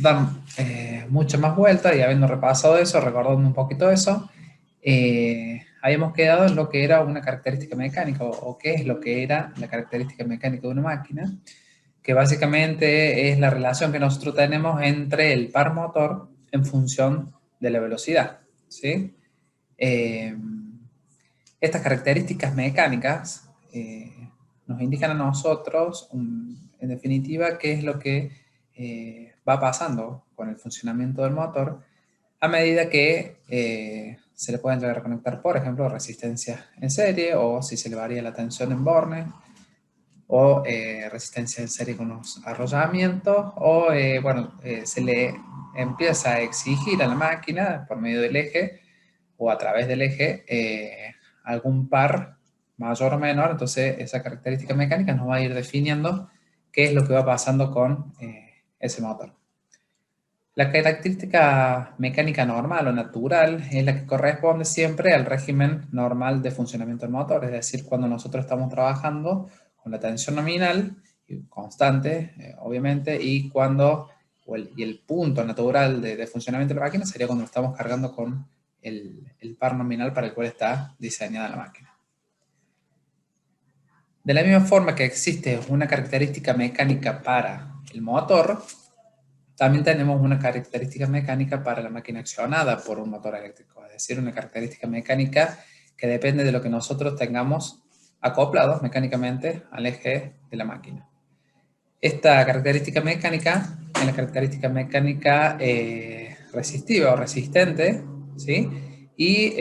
dar mucha más vuelta y habiendo repasado eso, recordando un poquito eso, habíamos quedado en lo que era una característica mecánica o qué es lo que era la característica mecánica de una máquina, que básicamente es la relación que nosotros tenemos entre el par motor en función de la velocidad, ¿sí? Eh, Estas características mecánicas nos indican a nosotros, en definitiva, qué es lo que va pasando con el funcionamiento del motor a medida que se le pueden llegar a conectar, por ejemplo, resistencias en serie o si se le varía la tensión en bornes o resistencia en serie con los arrollamientos o, se le empieza a exigir a la máquina por medio del eje o a través del eje algún par mayor o menor, entonces esa característica mecánica nos va a ir definiendo qué es lo que va pasando con ese motor. La característica mecánica normal o natural es la que corresponde siempre al régimen normal de funcionamiento del motor, es decir, cuando nosotros estamos trabajando con la tensión nominal constante, obviamente, y el punto natural de funcionamiento de la máquina sería cuando estamos cargando con el par nominal para el cual está diseñada la máquina. De la misma forma que existe una característica mecánica para el motor, también tenemos una característica mecánica para la máquina accionada por un motor eléctrico, es decir, una característica mecánica que depende de lo que nosotros tengamos acoplados mecánicamente al eje de la máquina. Esta característica mecánica es la característica mecánica resistiva o resistente, ¿sí? Y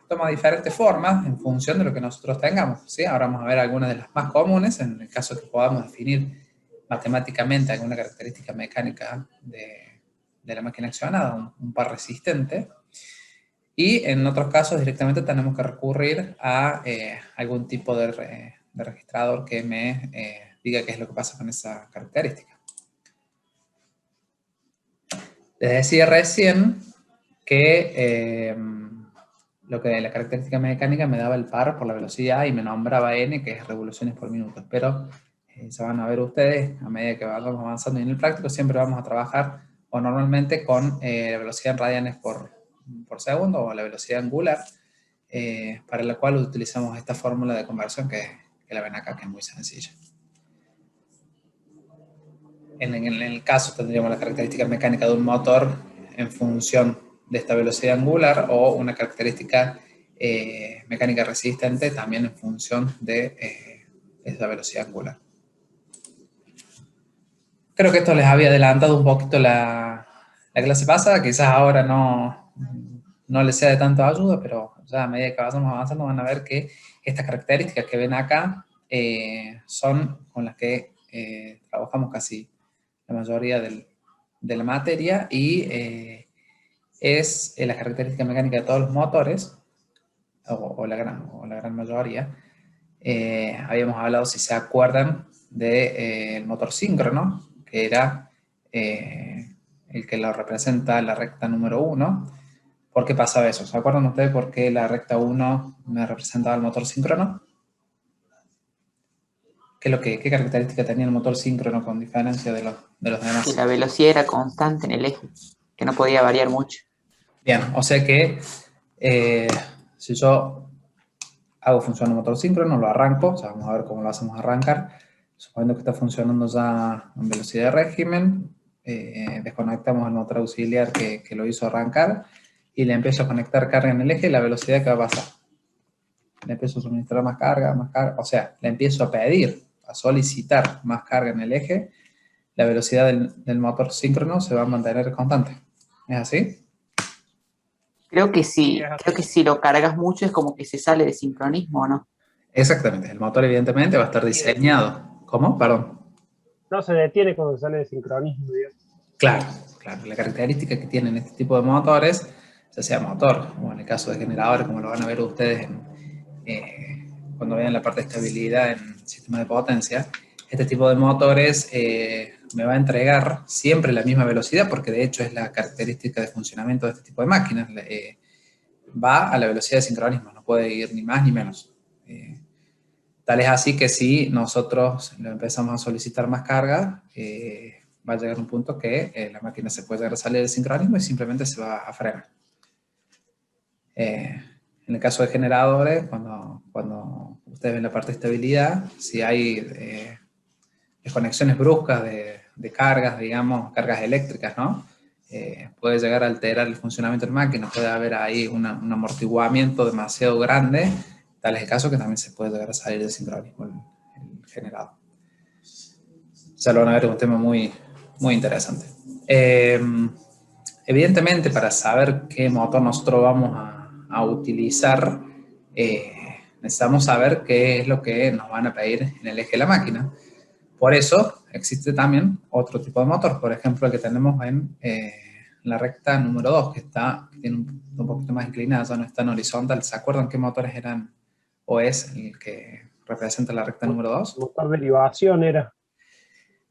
toma diferentes formas en función de lo que nosotros tengamos, ¿sí? Ahora vamos a ver algunas de las más comunes en el caso que podamos definir matemáticamente alguna característica mecánica de la máquina accionada, un par resistente. Y en otros casos directamente tenemos que recurrir a algún tipo de registrador que me diga qué es lo que pasa con esa característica. Les decía recién que lo que la característica mecánica me daba el par por la velocidad y me nombraba n, que es revoluciones por minuto. Pero se van a ver ustedes, a medida que vamos avanzando en el práctico, siempre vamos a trabajar o normalmente con la velocidad en radianes por segundo o la velocidad angular, para la cual utilizamos esta fórmula de conversión que la ven acá, que es muy sencilla. En el caso tendríamos la característica mecánica de un motor en función de esta velocidad angular o una característica mecánica resistente también en función de esa velocidad angular. Creo que esto les había adelantado un poquito la clase pasada, quizás ahora no les sea de tanto ayuda, pero ya a medida que vayamos avanzando van a ver que estas características que ven acá son con las que trabajamos casi la mayoría de la materia y es la característica mecánica de todos los motores, o la gran mayoría. Habíamos hablado, si se acuerdan, del motor síncrono, que era el que lo representa la recta número 1. ¿Por qué pasaba eso? ¿Se acuerdan ustedes por qué la recta 1 me representaba el motor síncrono? ¿Qué característica tenía el motor síncrono con diferencia de los demás? Que la velocidad era constante en el eje, que no podía variar mucho. Bien, o sea que si yo hago funcionar un motor síncrono, lo arranco, o sea, vamos a ver cómo lo hacemos arrancar, suponiendo que está funcionando ya en velocidad de régimen, desconectamos el motor auxiliar que lo hizo arrancar y le empiezo a conectar carga en el eje y la velocidad que va a pasar. Le empiezo a suministrar más carga, o sea, le empiezo a pedir, a solicitar más carga en el eje, la velocidad del motor síncrono se va a mantener constante. ¿Es así? Creo que si lo cargas mucho es como que se sale de sincronismo, ¿no? Exactamente, el motor evidentemente va a estar diseñado. ¿Cómo? Perdón. No se detiene cuando sale de sincronismo, digamos. Claro, claro. La característica que tienen este tipo de motores, ya sea motor o en el caso de generadores, como lo van a ver ustedes cuando vean la parte de estabilidad en el sistema de potencia, este tipo de motores me va a entregar siempre la misma velocidad, porque de hecho es la característica de funcionamiento de este tipo de máquinas. Va a la velocidad de sincronismo, no puede ir ni más ni menos. Tal es así que si nosotros le empezamos a solicitar más carga, va a llegar un punto que la máquina se puede llegar a salir del sincronismo y simplemente se va a frenar. En el caso de generadores, cuando ustedes ven la parte de estabilidad, si hay desconexiones bruscas de cargas, digamos, cargas eléctricas, ¿no? Puede llegar a alterar el funcionamiento de la máquina, puede haber ahí un amortiguamiento demasiado grande, tal es el caso que también se puede llegar a salir del sincronismo el generador. Ya lo van a ver, es un tema muy, muy interesante. Evidentemente, para saber qué motor nosotros vamos a utilizar, necesitamos saber qué es lo que nos van a pedir en el eje de la máquina. Por eso existe también otro tipo de motor, por ejemplo, el que tenemos en la recta número 2, que tiene un poquito más inclinada, ya no está en horizontal. ¿Se acuerdan qué motores eran o es el que representa la recta número 2? Motor de derivación era.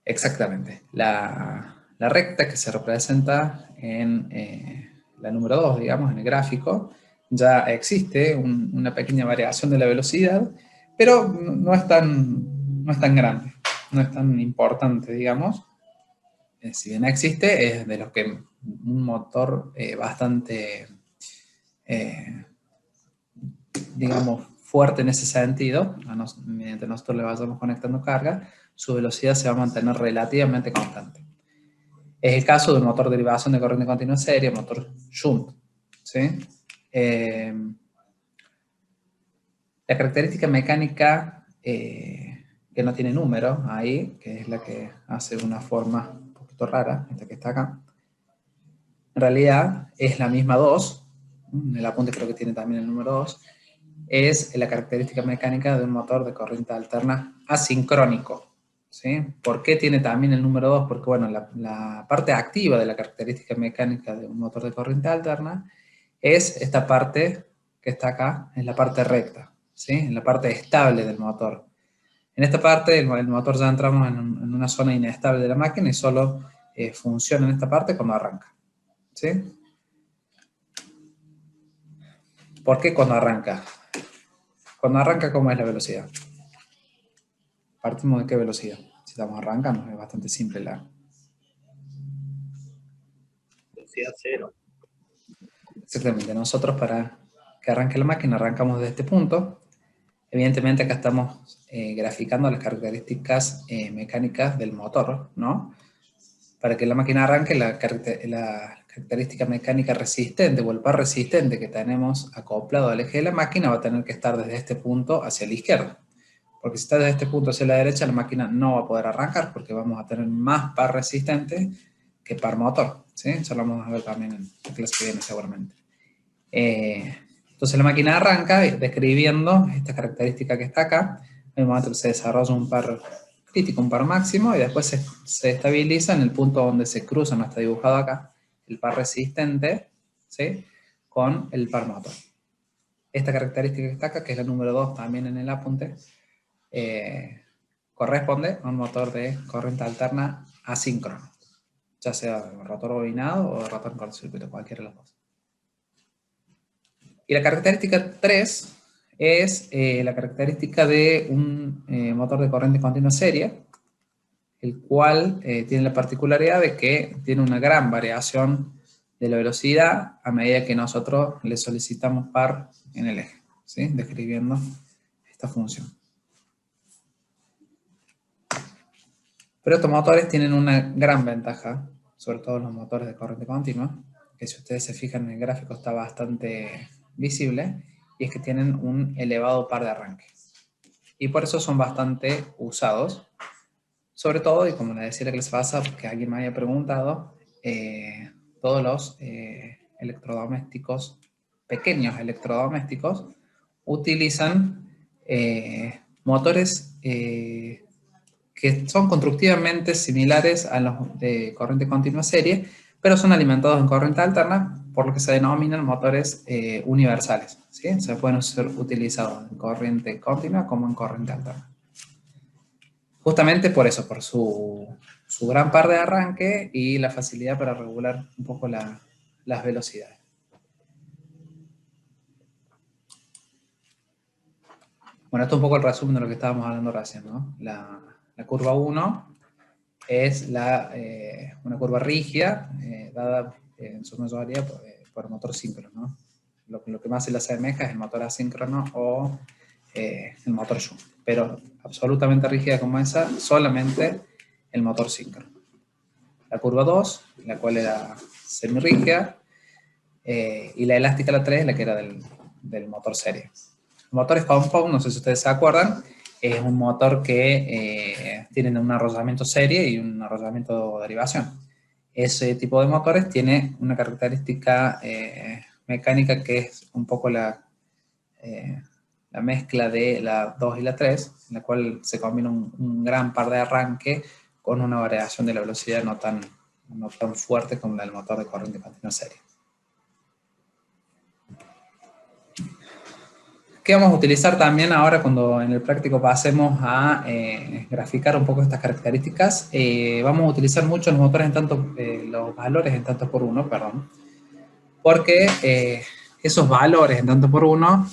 Exactamente. La recta que se representa en la número 2, digamos, en el gráfico, ya existe una pequeña variación de la velocidad, pero no es tan grande, no es tan importante, digamos. Si bien existe, es de los que un motor bastante, digamos, fuerte en ese sentido, mediante nosotros le vayamos conectando carga, su velocidad se va a mantener relativamente constante. Es el caso de un motor de derivación de corriente continua serie, motor shunt, ¿sí? La característica mecánica que no tiene número ahí, que es la que hace una forma un poquito rara, esta que está acá, en realidad es la misma 2, en el apunte creo que tiene también el número 2, es la característica mecánica de un motor de corriente alterna asincrónico. ¿Sí? ¿Por qué tiene también el número 2? Porque bueno, la parte activa de la característica mecánica de un motor de corriente alterna es esta parte que está acá, es la parte recta, ¿sí? En la parte estable del motor. En esta parte el motor ya entramos en una zona inestable de la máquina y solo funciona en esta parte cuando arranca, ¿sí? ¿Por qué cuando arranca? Cuando arranca, ¿cómo es la velocidad? ¿Partimos de qué velocidad? Si estamos arrancando, es bastante simple la velocidad cero. Exactamente. Nosotros para que arranque la máquina arrancamos desde este punto. Evidentemente acá estamos graficando las características mecánicas del motor, ¿no? Para que la máquina arranque, la característica mecánica resistente o el par resistente que tenemos acoplado al eje de la máquina va a tener que estar desde este punto hacia la izquierda. Porque si está desde este punto hacia la derecha, la máquina no va a poder arrancar porque vamos a tener más par resistente que par motor, ¿sí? Eso lo vamos a ver también en la clase que viene seguramente. Entonces la máquina arranca describiendo esta característica que está acá. En el momento que se desarrolla un par crítico, un par máximo, y después se estabiliza en el punto donde se cruza, no está dibujado acá, el par resistente, ¿sí? Con el par motor. Esta característica que está acá, que es la número 2 también en el apunte, corresponde a un motor de corriente alterna asíncrono, ya sea rotor bobinado o rotor en cortocircuito, cualquiera de los dos. Y la característica 3 es la característica de un motor de corriente continua seria, el cual tiene la particularidad de que tiene una gran variación de la velocidad a medida que nosotros le solicitamos par en el eje, ¿sí? Describiendo esta función. Pero estos motores tienen una gran ventaja, sobre todo los motores de corriente continua, que si ustedes se fijan en el gráfico está bastante visible, y es que tienen un elevado par de arranque. Y por eso son bastante usados, sobre todo, y como les decía la clase pasada, porque alguien me había preguntado, todos los electrodomésticos, pequeños electrodomésticos, utilizan motores que son constructivamente similares a los de corriente continua serie, pero son alimentados en corriente alterna, por lo que se denominan motores universales, ¿sí? Se pueden ser utilizados en corriente continua como en corriente alterna. Justamente por eso, por su gran par de arranque y la facilidad para regular un poco las velocidades. Bueno, esto es un poco el resumen de lo que estábamos hablando recién, ¿no? La curva 1 es una curva rígida, dada en su mayoría por el motor síncrono, ¿no? Lo que más se le asemeja es el motor asíncrono o el motor Shunt, pero absolutamente rígida como esa, solamente el motor síncrono. La curva 2, la cual era semirrígida, y la elástica, la 3, la que era del motor serie. Motores compound, no sé si ustedes se acuerdan, es un motor que tiene un arrollamiento serie y un arrollamiento derivación. Ese tipo de motores tiene una característica mecánica que es un poco la mezcla de la 2 y la 3, en la cual se combina un gran par de arranque con una variación de la velocidad no tan fuerte como la del motor de corriente continua serie. ¿Qué vamos a utilizar también ahora cuando en el práctico pasemos a graficar un poco estas características? Vamos a utilizar mucho los motores los valores en tanto por uno, perdón, porque esos valores en tanto por uno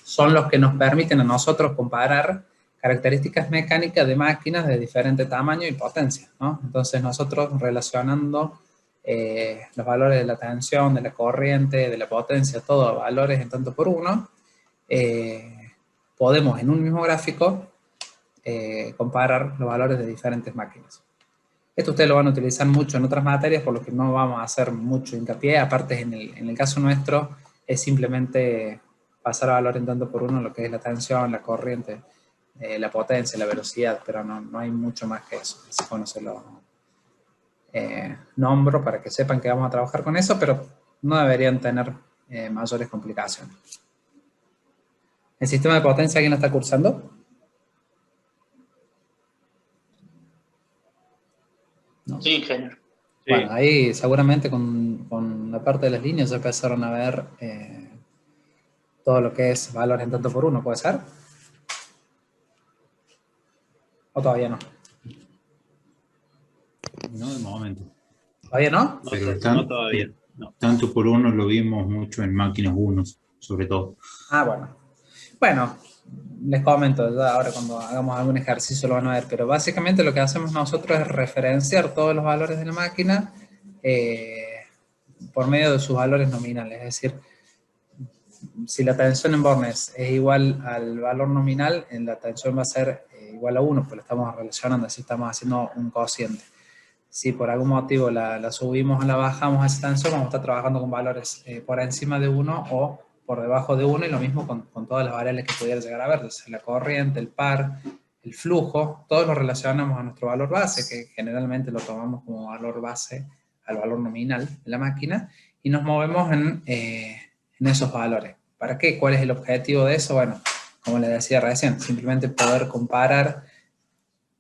son los que nos permiten a nosotros comparar características mecánicas de máquinas de diferente tamaño y potencia, ¿no? Entonces nosotros relacionando los valores de la tensión, de la corriente, de la potencia, todos valores en tanto por uno, podemos en un mismo gráfico comparar los valores de diferentes máquinas. Esto ustedes lo van a utilizar mucho en otras materias, por lo que no vamos a hacer mucho hincapié. Aparte, en el caso nuestro, es simplemente pasar a valor en tanto por uno lo que es la tensión, la corriente, la potencia, la velocidad, pero no hay mucho más que eso. Así que bueno, se lo nombro para que sepan que vamos a trabajar con eso, pero no deberían tener mayores complicaciones. ¿El sistema de potencia alguien lo está cursando? No. Sí, ingeniero. Bueno, sí. Ahí seguramente con la parte de las líneas ya empezaron a ver todo lo que es valor en tanto por uno, ¿puede ser? ¿O todavía no? No, de momento. ¿Todavía no? Pero no todavía. No. Tanto por uno lo vimos mucho en máquinas unos, sobre todo. Ah, bueno. Bueno, les comento, ya ahora cuando hagamos algún ejercicio lo van a ver, pero básicamente lo que hacemos nosotros es referenciar todos los valores de la máquina por medio de sus valores nominales, es decir, si la tensión en bornes es igual al valor nominal, la tensión va a ser igual a 1, pues lo estamos relacionando, así estamos haciendo un cociente. Si por algún motivo la subimos o la bajamos a esa tensión, vamos a estar trabajando con valores por encima de 1 o por debajo de 1, y lo mismo con todas las variables que pudiera llegar a ver, la corriente, el par, el flujo, todos lo relacionamos a nuestro valor base, que generalmente lo tomamos como valor base al valor nominal de la máquina, y nos movemos en esos valores. ¿Para qué? ¿Cuál es el objetivo de eso? Bueno, como les decía recién, simplemente poder comparar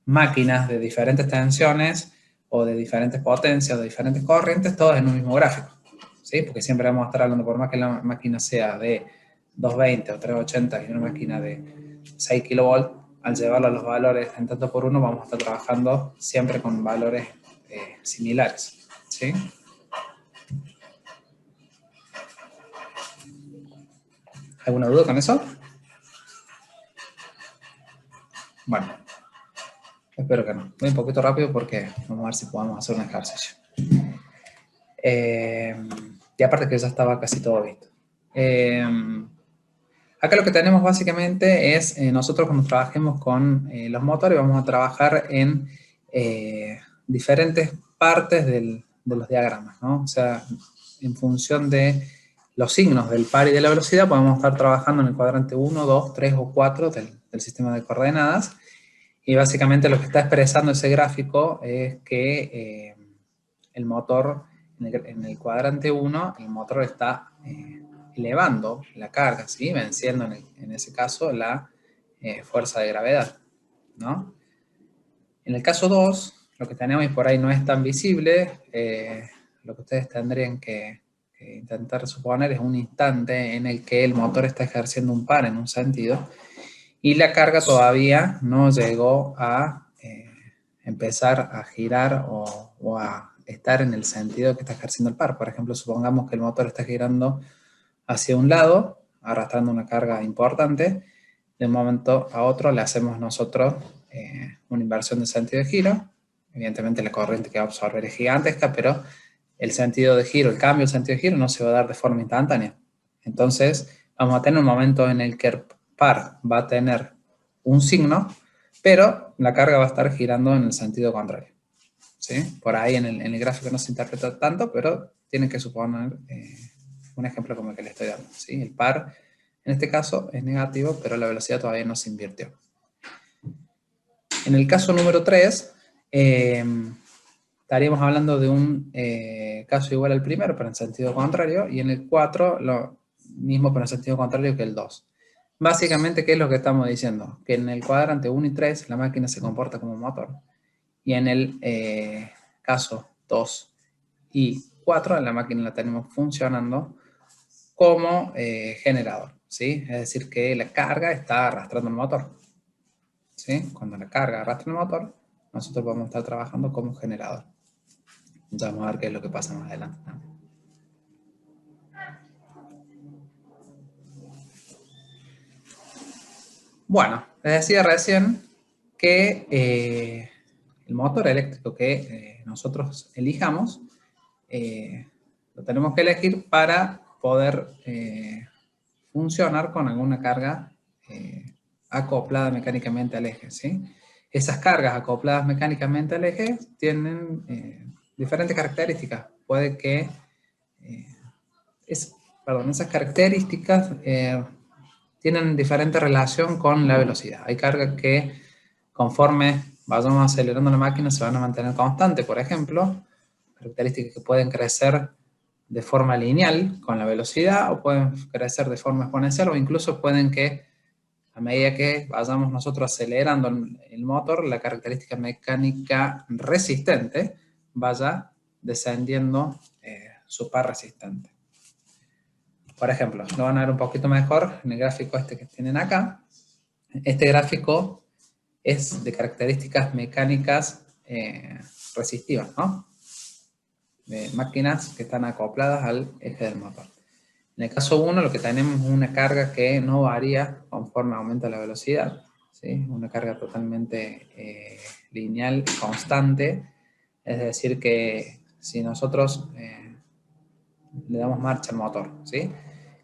máquinas de diferentes tensiones o de diferentes potencias o de diferentes corrientes, todas en un mismo gráfico, ¿sí? Porque siempre vamos a estar hablando, por más que la máquina sea de 220 o 380 y una máquina de 6 kV, al llevarlo a los valores en tanto por uno, vamos a estar trabajando siempre con valores similares, ¿sí? ¿Alguna duda con eso? Bueno, espero que no. Voy un poquito rápido porque vamos a ver si podemos hacer un ejercicio. Y aparte que ya estaba casi todo visto. Acá lo que tenemos básicamente es, nosotros cuando trabajemos con los motores, vamos a trabajar en diferentes partes de los diagramas, ¿no? O sea, en función de los signos del par y de la velocidad, podemos estar trabajando en el cuadrante 1, 2, 3 o 4 del sistema de coordenadas. Y básicamente lo que está expresando ese gráfico es que el motor, en el cuadrante 1, el motor está elevando la carga, ¿sí? Venciendo en ese caso la fuerza de gravedad, ¿no? En el caso 2, lo que tenemos, y por ahí no es tan visible, lo que ustedes tendrían que intentar suponer es un instante en el que el motor está ejerciendo un par en un sentido, y la carga todavía no llegó a empezar a girar o a estar en el sentido que está ejerciendo el par. Por ejemplo, supongamos que el motor está girando hacia un lado, arrastrando una carga importante. De un momento a otro le hacemos nosotros una inversión de sentido de giro. Evidentemente la corriente que va a absorber es gigantesca, pero el sentido de giro, el cambio de sentido de giro no se va a dar de forma instantánea. Entonces vamos a tener un momento en el que el par va a tener un signo, pero la carga va a estar girando en el sentido contrario. ¿Sí? Por ahí en el gráfico no se interpreta tanto, pero tienen que suponer un ejemplo como el que le estoy dando. ¿Sí? El par, en este caso, es negativo, pero la velocidad todavía no se invirtió. En el caso número 3, estaríamos hablando de un caso igual al primero, pero en sentido contrario, y en el 4, lo mismo, pero en sentido contrario que el 2. Básicamente, ¿qué es lo que estamos diciendo? Que en el cuadrante 1 y 3 la máquina se comporta como un motor. Y en el caso 2 y 4, la máquina la tenemos funcionando como generador, ¿sí? Es decir, que la carga está arrastrando el motor, ¿sí? Cuando la carga arrastra el motor, nosotros podemos estar trabajando como generador. Ya vamos a ver qué es lo que pasa más adelante también. Bueno, les decía recién que el motor eléctrico que nosotros elijamos, lo tenemos que elegir para poder funcionar con alguna carga acoplada mecánicamente al eje, ¿sí? Esas cargas acopladas mecánicamente al eje tienen diferentes características. Puede que esas características tienen diferente relación con la velocidad. Hay cargas que conforme vayamos acelerando la máquina se van a mantener constantes, por ejemplo, características que pueden crecer de forma lineal con la velocidad o pueden crecer de forma exponencial o incluso pueden que a medida que vayamos nosotros acelerando el motor, la característica mecánica resistente vaya descendiendo su par resistente. Por ejemplo, lo van a ver un poquito mejor en el gráfico este que tienen acá. Este gráfico es de características mecánicas resistivas, ¿no? De máquinas que están acopladas al eje del motor. En el caso 1 lo que tenemos es una carga que no varía conforme aumenta la velocidad, ¿sí? Una carga totalmente lineal, constante, es decir que si nosotros le damos marcha al motor, ¿sí?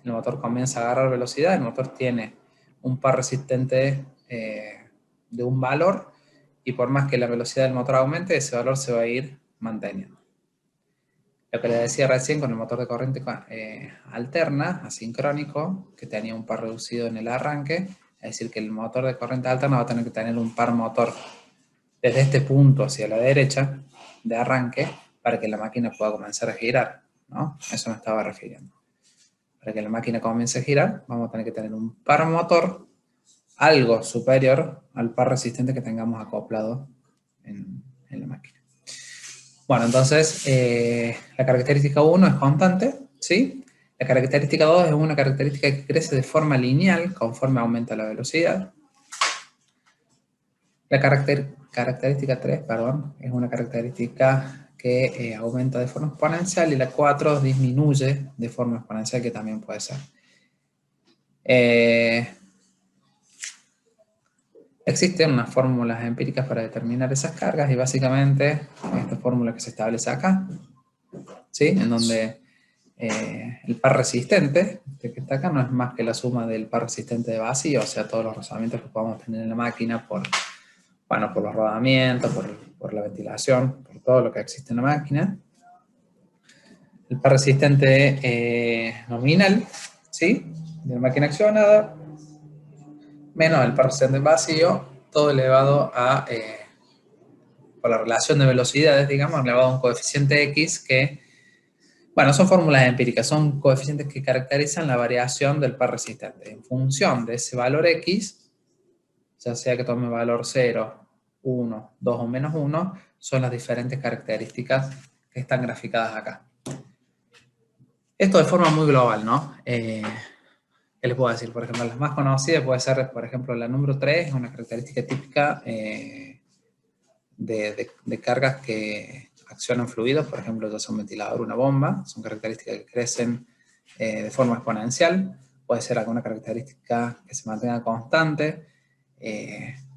El motor comienza a agarrar velocidad, el motor tiene un par resistente de un valor y por más que la velocidad del motor aumente, ese valor se va a ir manteniendo. Lo que les decía recién con el motor de corriente alterna, asincrónico, que tenía un par reducido en el arranque, es decir que el motor de corriente alterna va a tener que tener un par motor desde este punto hacia la derecha de arranque para que la máquina pueda comenzar a girar, ¿no? Eso me estaba refiriendo. Para que la máquina comience a girar, vamos a tener que tener un par motor algo superior al par resistente que tengamos acoplado en la máquina. Bueno, entonces, la característica 1 es constante, ¿sí? La característica 2 es una característica que crece de forma lineal conforme aumenta la velocidad. La característica 3, perdón, es una característica que aumenta de forma exponencial y la 4 disminuye de forma exponencial, que también puede ser. Existen unas fórmulas empíricas para determinar esas cargas y básicamente esta fórmula que se establece acá, ¿sí? En donde el par resistente, este que está acá, no es más que la suma del par resistente de vacío, o sea, todos los rozamientos que podamos tener en la máquina por los rodamientos, por la ventilación, por todo lo que existe en la máquina. El par resistente nominal, ¿sí? De la máquina accionada, menos el par resistente vacío, todo elevado a, por la relación de velocidades, digamos, elevado a un coeficiente X que, bueno, son fórmulas empíricas, son coeficientes que caracterizan la variación del par resistente. En función de ese valor X, ya sea que tome valor 0, 1, 2 o menos 1, son las diferentes características que están graficadas acá. Esto de forma muy global, ¿no? ¿Qué les puedo decir? Por ejemplo, las más conocidas puede ser, por ejemplo, la número 3, una característica típica de cargas que accionan fluidos, por ejemplo, ya sea un ventilador o una bomba, son características que crecen de forma exponencial, puede ser alguna característica que se mantenga constante,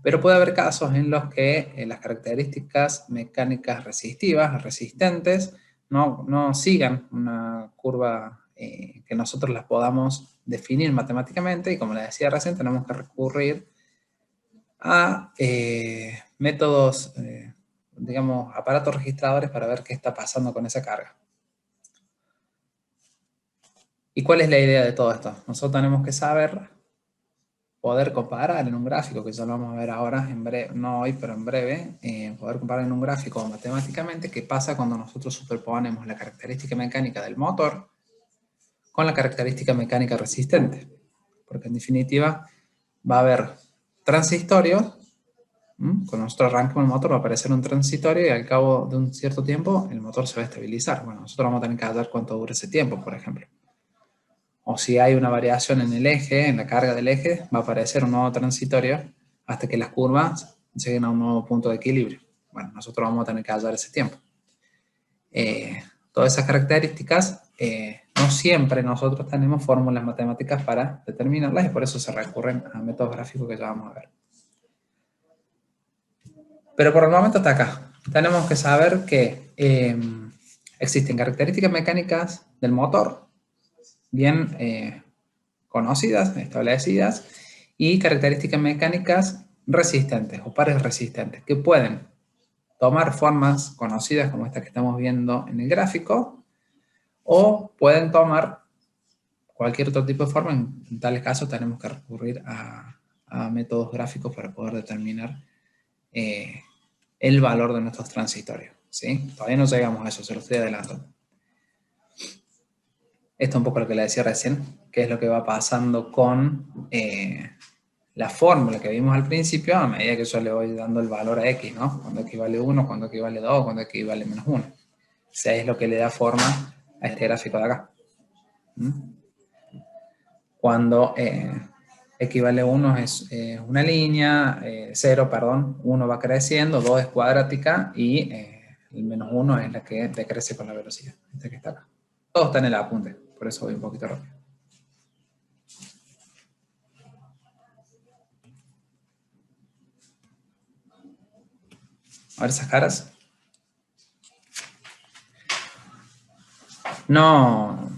Pero puede haber casos en los que las características mecánicas resistivas, resistentes, no sigan una curva que nosotros las podamos definir matemáticamente, y como les decía recién, tenemos que recurrir a métodos, digamos, aparatos registradores para ver qué está pasando con esa carga. ¿Y cuál es la idea de todo esto? Nosotros tenemos que saber, poder comparar en un gráfico, que ya lo vamos a ver ahora, en breve, no hoy, pero en breve, poder comparar en un gráfico matemáticamente qué pasa cuando nosotros superponemos la característica mecánica del motor con la característica mecánica resistente. Porque en definitiva va a haber transitorios. Cuando nosotros arrancamos el motor va a aparecer un transitorio y al cabo de un cierto tiempo el motor se va a estabilizar. Bueno, nosotros vamos a tener que hallar cuánto dura ese tiempo, por ejemplo. O si hay una variación en el eje, en la carga del eje, va a aparecer un nuevo transitorio hasta que las curvas lleguen a un nuevo punto de equilibrio. Bueno, nosotros vamos a tener que hallar ese tiempo. Todas esas características, no siempre nosotros tenemos fórmulas matemáticas para determinarlas y por eso se recurren a métodos gráficos que ya vamos a ver. Pero por el momento hasta acá. Tenemos que saber que existen características mecánicas del motor, bien conocidas, establecidas, y características mecánicas resistentes o pares resistentes, que pueden tomar formas conocidas como esta que estamos viendo en el gráfico, o pueden tomar cualquier otro tipo de forma. En tales casos tenemos que recurrir a métodos gráficos para poder determinar el valor de nuestros transitorios, ¿sí? Todavía no llegamos a eso, se lo estoy adelantando. Esto es un poco lo que le decía recién, que es lo que va pasando con la fórmula que vimos al principio a medida que yo le voy dando el valor a x, ¿no? Cuando x vale 1, cuando x vale 2, cuando x vale menos 1. O sea, es lo que le da forma a este gráfico de acá. Cuando x vale 1 es una línea, 0, perdón, 1 va creciendo, 2 es cuadrática y el menos 1 es la que decrece con la velocidad. Este que está acá. Todo está en el apunte, por eso voy un poquito rápido. A ver esas caras. No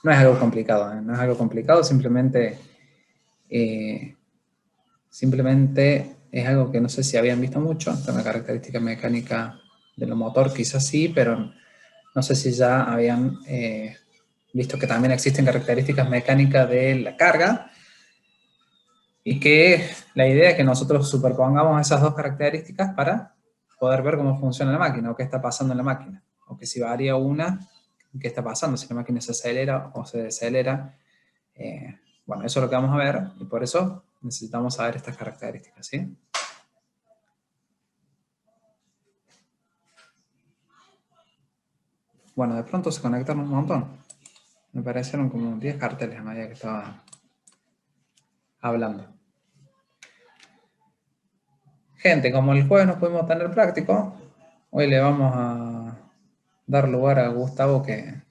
es algo complicado, ¿eh? No es algo complicado, simplemente es algo que no sé si habían visto mucho. Esta es una característica mecánica del motor, quizás sí, pero no sé si ya habían visto que también existen características mecánicas de la carga y que la idea es que nosotros superpongamos esas dos características para poder ver cómo funciona la máquina o qué está pasando en la máquina. O que si varía una, qué está pasando, si la máquina se acelera o se decelera. Bueno, eso es lo que vamos a ver y por eso necesitamos saber estas características, ¿sí? Bueno, de pronto se conectaron un montón. Me parecieron como 10 carteles a medida que estaba hablando. Gente, como el jueves no pudimos tener práctico, hoy le vamos a dar lugar a Gustavo que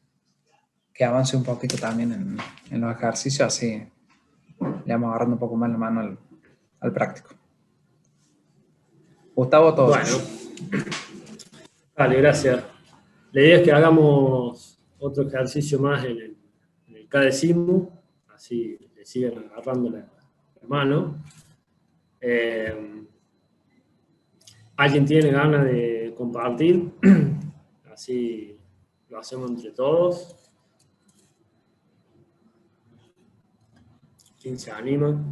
avance un poquito también en los ejercicios, así le vamos agarrando un poco más la mano al práctico. Gustavo, todo. Bueno, vale, gracias. La idea es que hagamos otro ejercicio más en el KDSIMU, así le siguen agarrando la mano. ¿Alguien tiene ganas de compartir? Así lo hacemos entre todos. ¿Quién se anima?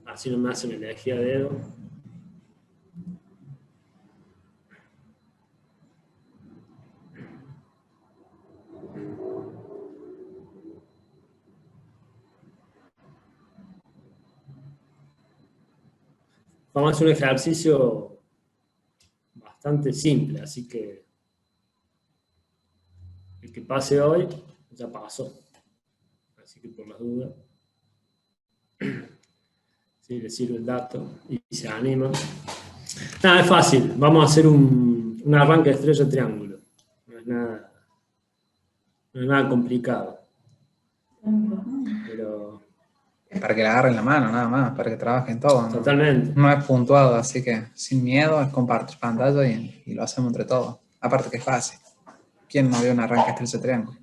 Así no me hacen energía de dedo. Vamos a hacer un ejercicio bastante simple, así que el que pase hoy ya pasó. Así que por las dudas, si le sirve el dato y se anima. Nada, es fácil. Vamos a hacer un arranque de estrella triángulo. No es nada complicado. Pero Para que le agarren la mano, nada más, para que trabajen todo, ¿no? Totalmente. No es puntuado, así que sin miedo es compartir pantalla y lo hacemos entre todos. Aparte que es fácil. ¿Quién no vio un arranque estrella triángulo?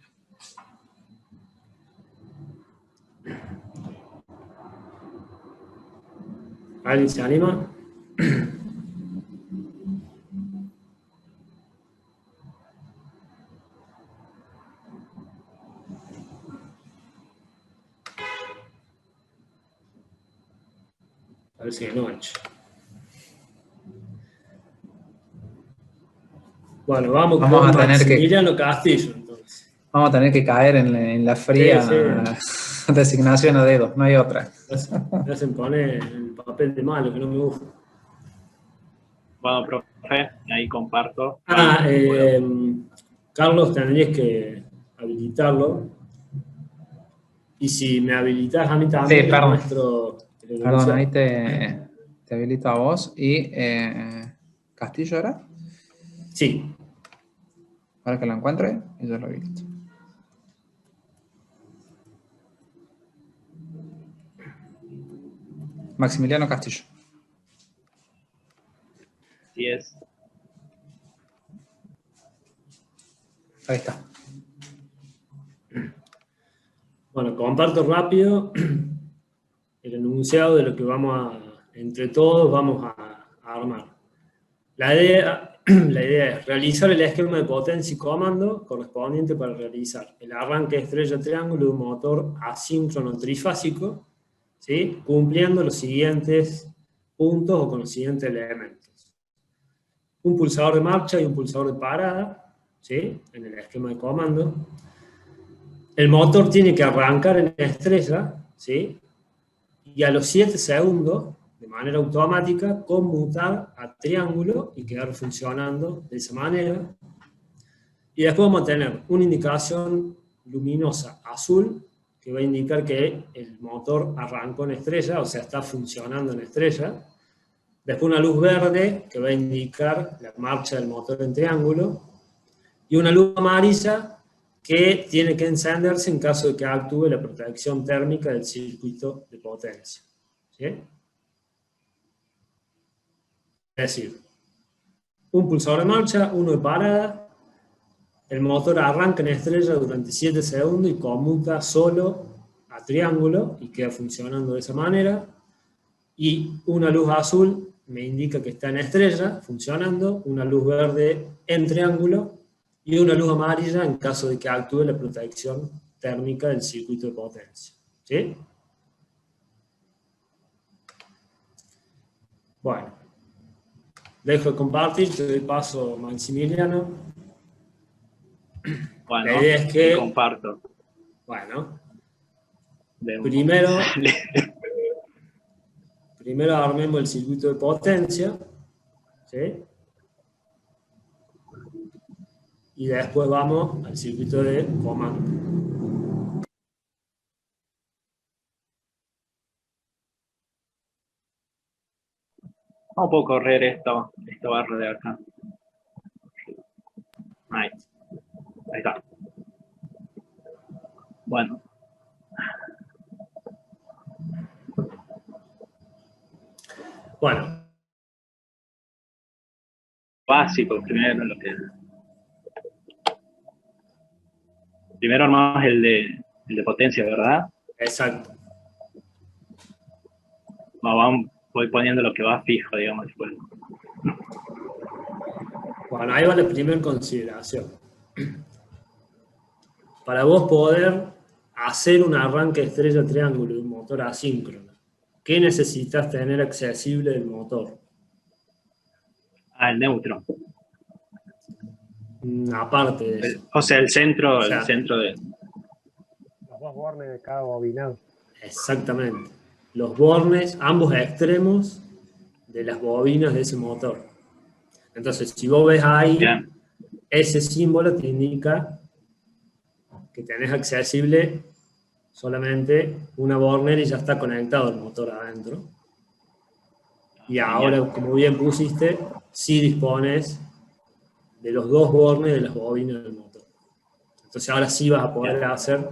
¿Alguien se anima? Parece que no, H. Bueno, vamos Vamos con a tener que- Maximiliano Castillo, entonces. Vamos a tener que caer en la fría designación a dedo, no hay otra. Me hacen poner el papel de malo, que no me gusta. Bueno, profe, ahí comparto. Carlos, tendrías que habilitarlo. Y si me habilitas a mí también, Sí, perdón. nuestro... Perdón, ahí te habilito a vos. ¿Y Castillo era? Sí. Para que lo encuentre y yo lo habilito. Maximiliano Castillo. Así es. Ahí está. Bueno, comparto rápido el enunciado de lo que entre todos vamos a armar. La idea es realizar el esquema de potencia y comando correspondiente para realizar el arranque estrella triángulo de un motor asíncrono trifásico, ¿sí? Cumpliendo los siguientes puntos o con los siguientes elementos. Un pulsador de marcha y un pulsador de parada, ¿sí? En el esquema de comando. El motor tiene que arrancar en estrella, ¿sí? Y a los 7 segundos, de manera automática, conmutar a triángulo y quedar funcionando de esa manera. Y después vamos a tener una indicación luminosa azul que va a indicar que el motor arrancó en estrella, o sea, está funcionando en estrella. Después una luz verde que va a indicar la marcha del motor en triángulo. Y una luz amarilla que tiene que encenderse en caso de que actúe la protección térmica del circuito de potencia. ¿Sí? Es decir, un pulsador de marcha, uno de parada, el motor arranca en estrella durante 7 segundos y conmuta solo a triángulo y queda funcionando de esa manera, y una luz azul me indica que está en estrella, funcionando, una luz verde en triángulo, y una luz amarilla en caso de que actúe la protección térmica del circuito de potencia. ¿Sí? Bueno, dejo de compartir, te doy paso, Maximiliano. Bueno, La idea es que... comparto. Bueno, De- primero armemos el circuito de potencia, ¿sí? Y después vamos al circuito de comando. No puedo correr esto barro de acá. Ahí está. Bueno. Bueno, Básico, primero Primero armamos el de potencia, ¿verdad? exacto. Voy poniendo lo que va fijo, digamos, después. Bueno, ahí va la primera consideración. Para vos poder hacer un arranque estrella triángulo de un motor asíncrono, ¿qué necesitas tener accesible del motor? El neutro. Aparte de eso. O sea, el centro, O sea, el centro de... Los dos bornes de cada bobinado. Exactamente. Los bornes, ambos extremos de las bobinas de ese motor. Entonces, si vos ves ahí, Bien. ese símbolo te indica que tenés accesible solamente una borner y ya está conectado el motor adentro. Y ahora, como bien pusiste, sí dispones de los dos bornes de las bobinas del motor. Entonces ahora sí vas a poder hacer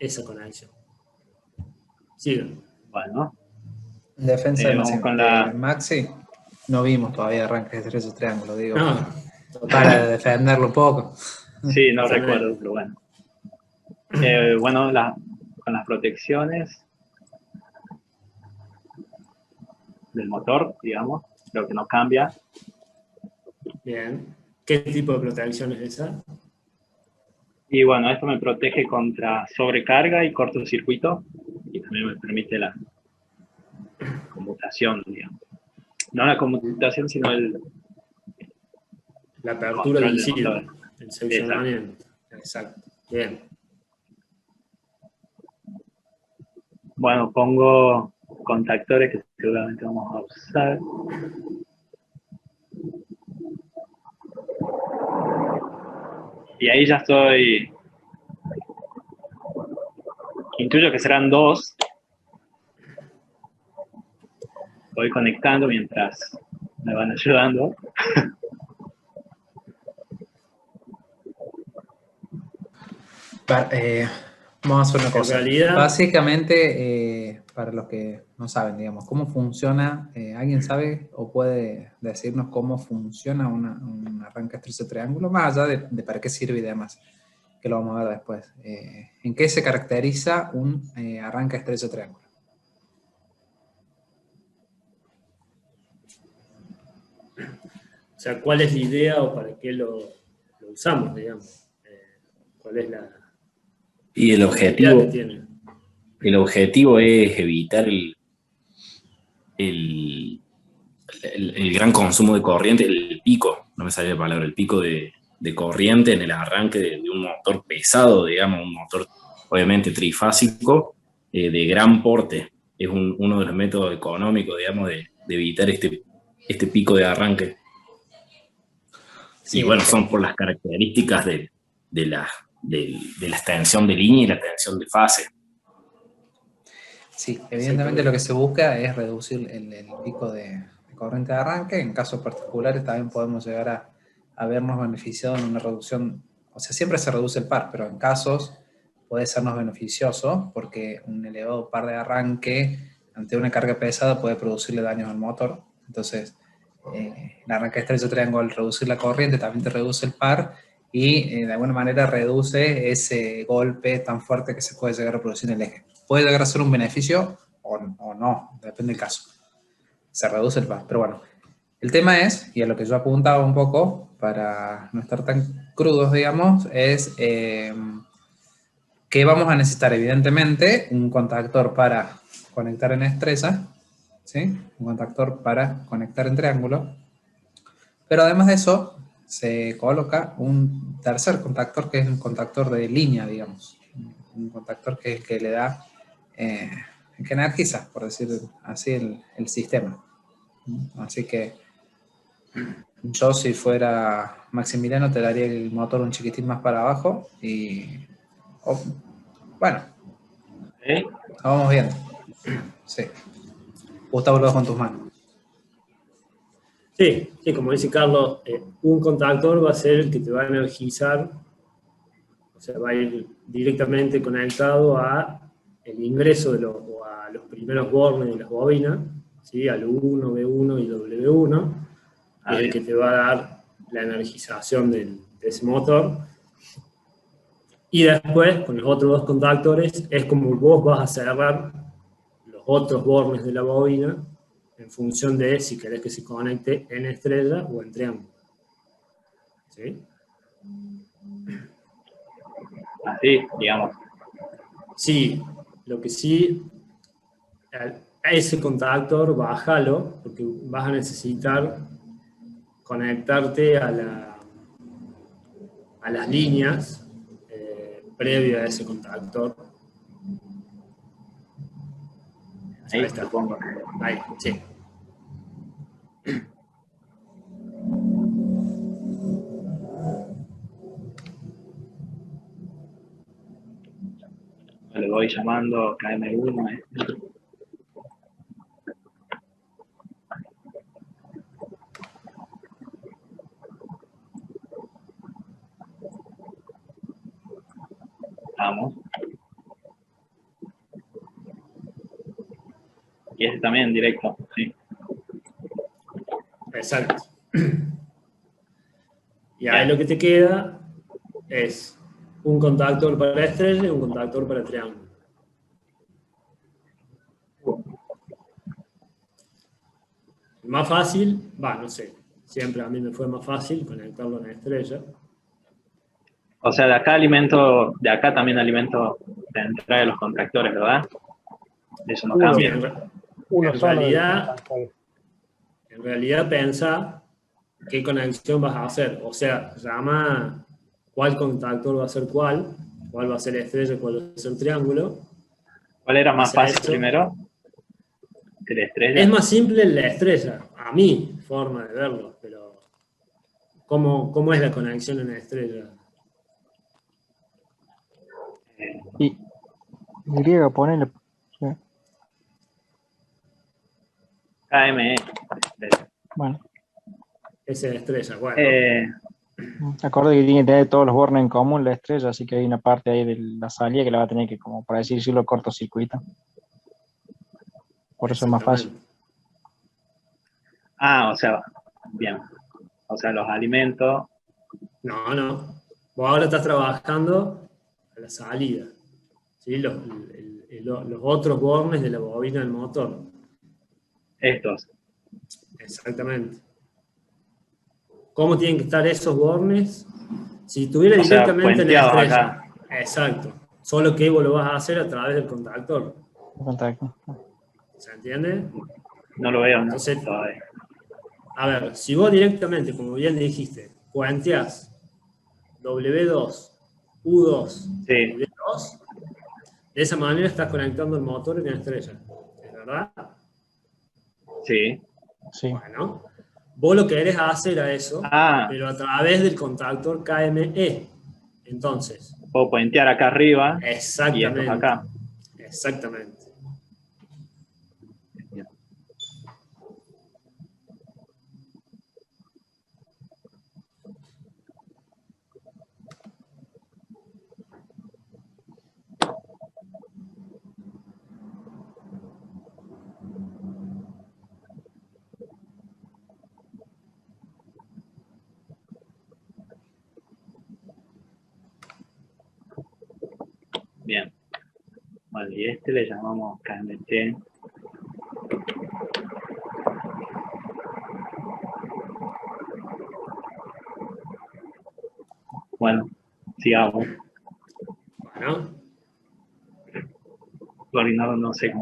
esa conexión. Sigan. Bueno, Defensa de vamos con la... Maxi. No vimos todavía arranques de estrella triángulo, digo. No, Para defenderlo un poco. Sí, no Totalmente. recuerdo, pero bueno. Bueno, con las protecciones del motor, digamos, creo que no cambia. Bien. ¿Qué tipo de protección es esa? Y bueno, esto me protege contra sobrecarga y cortocircuito, y también me permite la conmutación, digamos. No la conmutación, sino el La apertura control del visible, motor. el seccionamiento. Exacto. Bien. Bueno, pongo contactores que seguramente vamos a usar. Y ahí ya estoy... Intuyo que serán 2. Voy conectando mientras me van ayudando. Vamos a hacer una En cosa. realidad- Básicamente, para los que no saben, digamos, cómo funciona, ¿alguien sabe o puede decirnos cómo funciona un arranque estrella triángulo? Más allá de para qué sirve y demás, que lo vamos a ver después. ¿En qué se caracteriza un arranque estrella triángulo? O sea, ¿cuál es la idea o para qué lo usamos, digamos? ¿Cuál es la Y el utilidad que objetivo, tiene? el objetivo es evitar el gran consumo de corriente, el pico, no me sale la palabra, el pico de corriente en el arranque de un motor pesado, digamos, un motor obviamente trifásico, de gran porte. Es uno de los métodos económicos, digamos, de evitar este pico de arranque. Sí, Y bueno, son por las características de la extensión de línea y la extensión de fase. Sí, evidentemente lo que se busca es reducir el pico de corriente de arranque. En casos particulares también podemos llegar a vernos beneficiados en una reducción, o sea, siempre se reduce el par, pero en casos puede sernos beneficioso porque un elevado par de arranque ante una carga pesada puede producirle daños al motor. Entonces, el arranque estrecho triángulo al reducir la corriente también te reduce el par y de alguna manera reduce ese golpe tan fuerte que se puede llegar a producir en el eje. Puede llegar a ser un beneficio o no, depende del caso. Se reduce el par, pero bueno. El tema es, y a lo que yo apuntaba un poco, para no estar tan crudos, digamos, es que vamos a necesitar, evidentemente, un contactor para conectar en estrella, ¿sí? Un contactor para conectar en triángulo, pero además de eso, se coloca un tercer contactor, que es un contactor de línea, digamos. Un contactor que es el que le da, que energiza, por decir así, el sistema. Así que yo, si fuera Maximiliano, te daría el motor un chiquitín más para abajo y, bueno, ¿Okay? lo vamos viendo. Sí. Gustavo, lo dejo en tus manos. Sí, sí, como dice Carlos, un contactor va a ser el que te va a energizar, o sea, va a ir directamente conectado a el ingreso o a los primeros bornes de las bobinas, ¿sí? Al U1, B1 y W1, y es el que te va a dar la energización de ese motor. Y después, con los otros dos contactores, es como vos vas a cerrar los otros bornes de la bobina en función de si querés que se conecte en estrella o en triángulo. ¿Sí? Así, digamos. Sí, lo que sí, a ese contactor bájalo, porque vas a necesitar conectarte a las líneas previo a ese contactor. Ahí Ahí está. supongo. Ahí, sí. Le voy llamando KM1. Vamos. Y este también directo, sí. Exacto. Y ahí lo que te queda es un contactor para estrella y un contactor para triángulo. Más fácil, no sé, siempre a mí me fue más fácil conectarlo a una estrella. O sea, de acá también alimento de entrada de los contactores, ¿verdad? Eso no Uno. cambia. Uno En solo de los realidad- contactores. En realidad pensá qué conexión vas a hacer. O sea, llama cuál contactor va a ser cuál va a ser estrella, cuál va a ser triángulo. ¿Cuál era más Hacia fácil eso. primero? ¿Que la estrella? Es más simple la estrella, a mi forma de verlo, pero ¿cómo es la conexión en la estrella? Y griega, ponele. Sí. KME. Bueno, Esa es la estrella, bueno. acorde que tiene que tener todos los bornes en común la estrella, así que hay una parte ahí de la salida que la va a tener que, como para decirlo, cortocircuita. Por eso es más fácil. O sea, bien. O sea, los alimentos. No. Vos ahora estás trabajando a la salida. ¿Sí? Los otros bornes de la bobina del motor. Estos. Exactamente. ¿Cómo tienen que estar esos bornes? Si tuviera O sea, directamente en la puenteados estrella. acá. Exacto. Solo que vos lo vas a hacer a través del contactor. Contacto. ¿Se entiende? No lo veo, ¿no? Entonces, Todavía. a ver, si vos directamente, como bien dijiste, puenteás W2, U2, Sí, W2, de esa manera estás conectando el motor y la estrella. ¿Es verdad? sí. Sí. Bueno, vos lo querés hacer a eso, pero a través del contactor KME. Entonces, Puedo puentear acá arriba y estos exactamente. acá. Exactamente. Bien. Bueno, y este le llamamos KMT. Bueno, sigamos. Bueno, No sé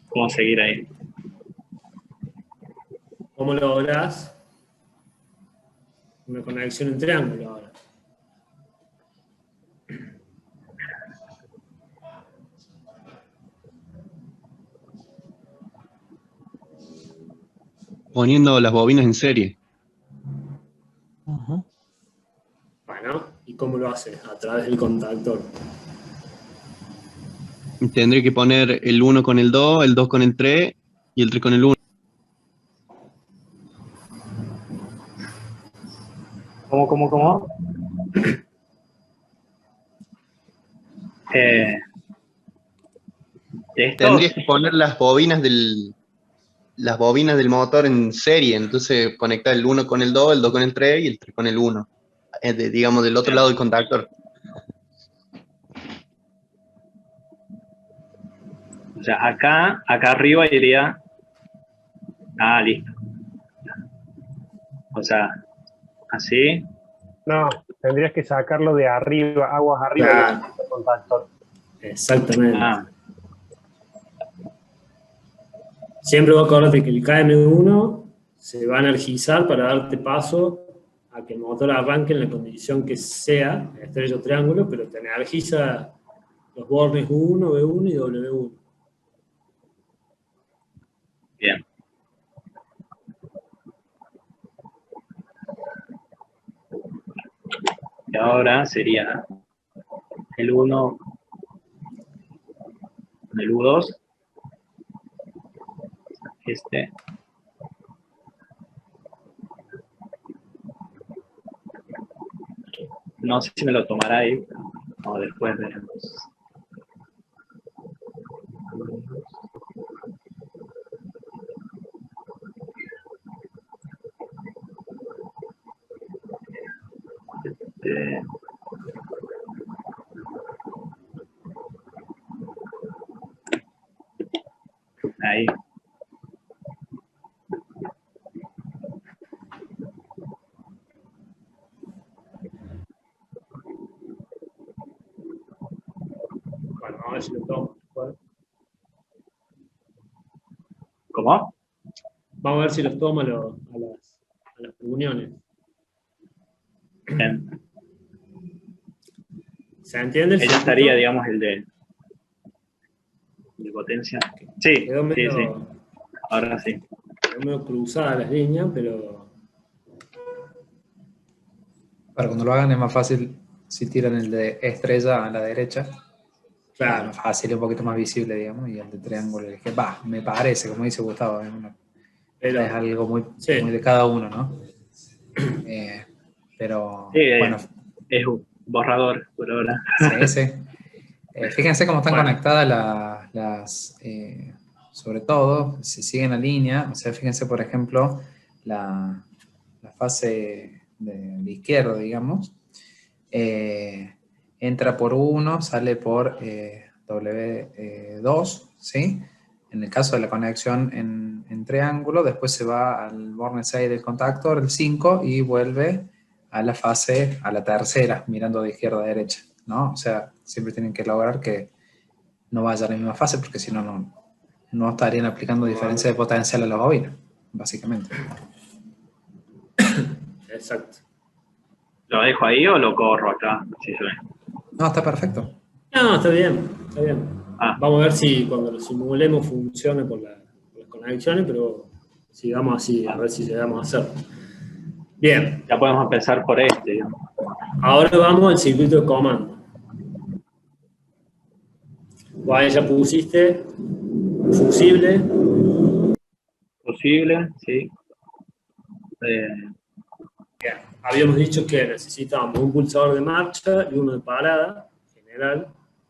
cómo seguir ahí. ¿cómo lográs una conexión en triángulo ahora? Poniendo las bobinas en serie. Ujú. Bueno, ¿y cómo lo haces? A través del contactor. Tendré que poner el 1 con el 2, el 2 con el 3 y el 3 con el 1. ¿Cómo? Estos, Tendrías que poner las bobinas del motor en serie, entonces conectar el 1 con el 2, el 2 con el 3 y el 3 con el 1. Digamos, del otro lado del contactor. o sea, acá arriba iría. Listo. O sea, así. No, tendrías que sacarlo de arriba, aguas arriba Claro. del contactor. Exactamente. Ah, Siempre vos acordate que el KM1 se va a energizar para darte paso a que el motor arranque en la condición que sea, estrella o triángulo, pero te energiza los bornes U1, B1 y W1. bien. Y ahora sería el 1 con el U2. Este. No sé si me lo tomará ahí o después veremos. Ahí. Bueno, vamos a ver si lo tomo. ¿Cómo? Vamos a ver si los tomo a las reuniones. Bien. ¿Se entiende? Ella estaría, digamos, el de potencia. Sí, Quedó sí, medio, sí. Ahora sí. quedó medio cruzada las líneas, pero Para cuando lo hagan es más fácil si tiran el de estrella a la derecha. claro. Más fácil, un poquito más visible, digamos, y el de triángulo, que va, me parece, como dice Gustavo, Pero, es algo muy, sí. muy de cada uno, ¿no? Pero, Sí, bueno, es un borrador por ahora. sí, sí. Fíjense cómo están Bueno. conectadas sobre todo, si siguen la línea, o sea, fíjense, por ejemplo, la fase de izquierda, digamos, entra por 1, sale por W2, ¿sí? En el caso de la conexión en triángulo, después se va al borne 6 del contactor, el 5, y vuelve a la fase, a la tercera, mirando de izquierda a derecha, ¿no? O sea, siempre tienen que lograr que no vaya a la misma fase, porque si no, no estarían aplicando diferencia de potencial a la bobina, básicamente. Exacto. ¿Lo dejo ahí o lo corro acá? Si se ve. No, está perfecto. No, está bien, está bien. Ah. Vamos a ver si cuando lo simulemos funciona por las conexiones, pero sigamos así, a ver si llegamos a hacerlo. Bien, Ya podemos empezar por este, digamos. ahora vamos al circuito de comando. Vos ahí ya pusiste fusible, Posible, sí. bien. Habíamos dicho que necesitábamos un pulsador de marcha y uno de parada general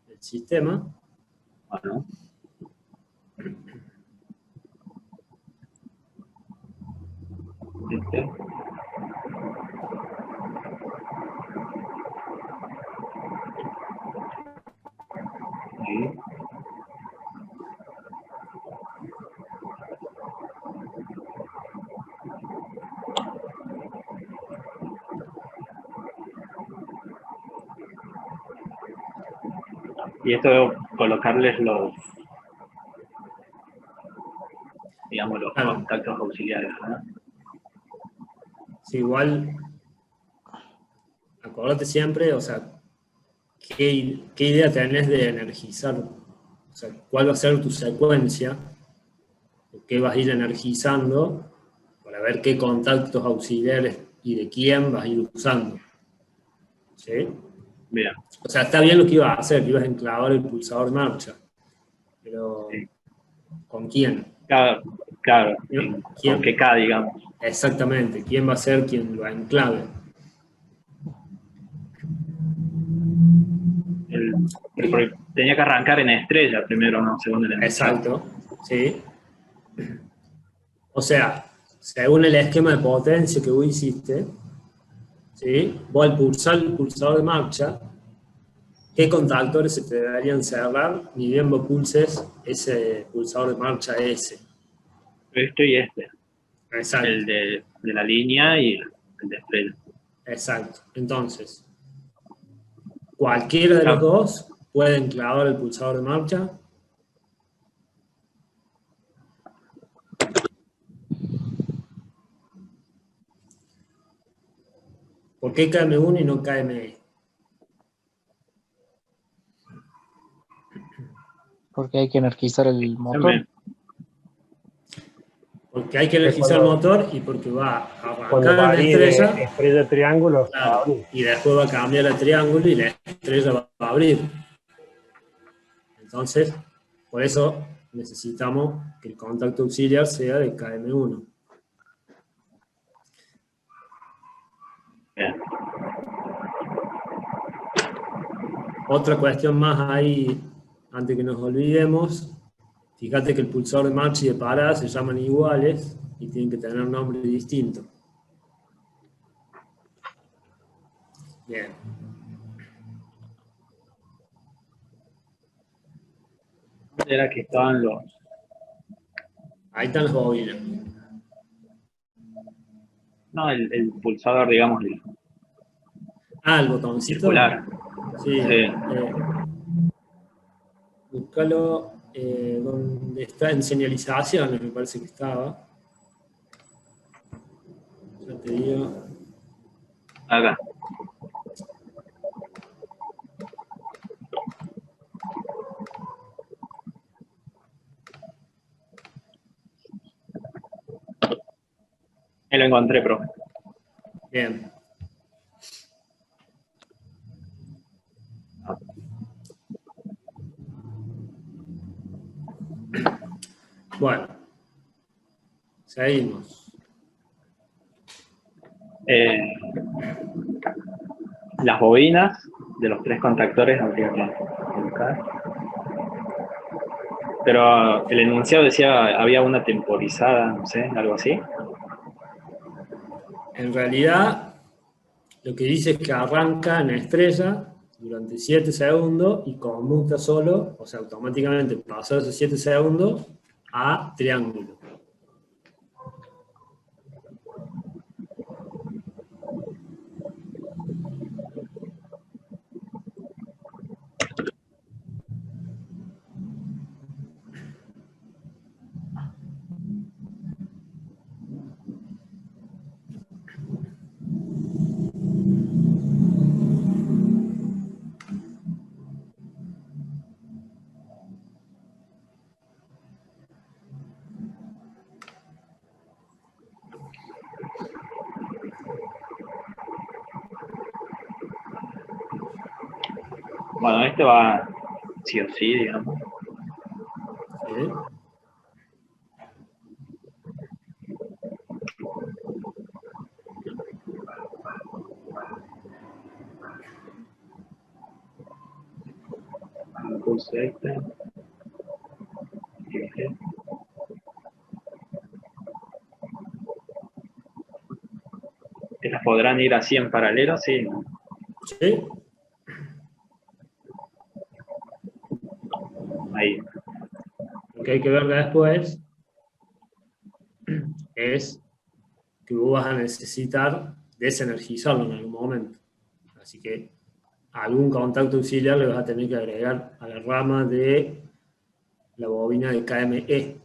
del sistema. Bueno. Este. Ahí. Y esto debo colocarles digamos, los Claro. contactos auxiliares, ¿verdad? Sí, igual, acordate siempre, o sea, ¿qué idea tenés de energizar? O sea, ¿cuál va a ser tu secuencia? ¿Qué vas a ir energizando para ver qué contactos auxiliares y de quién vas a ir usando? ¿Sí? Bien. O sea, está bien lo que ibas a hacer, que ibas a enclavar el pulsador marcha, pero Sí. ¿con quién? Claro. ¿Quién? Con que K, digamos. Exactamente, ¿quién va a ser quien lo enclave? Tenía que arrancar en estrella primero, ¿no? Según el enunciado. Exacto, sí. O sea, según el esquema de potencia que vos hiciste, ¿sí? Vos al pulsar el pulsador de marcha, ¿qué contactores se te deberían cerrar ni bien vos pulses ese pulsador de marcha S? Este y este. Exacto. El de la línea y el de estrella. Exacto. Entonces, cualquiera de los dos puede enclavar el pulsador de marcha. ¿Por qué KM1 y no KME? Porque hay que energizar el motor. También. Porque hay que energizar el motor y porque va a Cuando arrancar en varíe de estrella, estrella triángulo, claro, y después va a cambiar a triángulo y la estrella va a abrir. Entonces, por eso necesitamos que el contacto auxiliar sea de KM1. Bien. Otra cuestión más ahí, antes que nos olvidemos, fíjate que el pulsador de marcha y de parada se llaman iguales y tienen que tener un nombre distinto. Bien. Era que estaban los Ahí están las bobinas. No, el pulsador, digamos, El botoncito. circular. Sí. Sí. Búscalo donde está en señalizaciones, me parece que estaba. Ya te digo. Acá. Lo encontré, profe. Bien. Bueno, seguimos. Las bobinas de los 3 contactores habría que colocar. Pero el enunciado decía, había una temporizada, no sé, algo así. En realidad, lo que dice es que arranca en estrella durante 7 segundos y conmuta solo, o sea, automáticamente pasa esos 7 segundos a triángulo. Bueno, este va sí o sí, digamos. ¿Sí? Pulso este. ¿Estas podrán ir así en paralelo? Sí. ¿Sí? Ahí. Lo que hay que ver después es que vos vas a necesitar desenergizarlo en algún momento. Así que algún contacto auxiliar le vas a tener que agregar a la rama de la bobina de KME.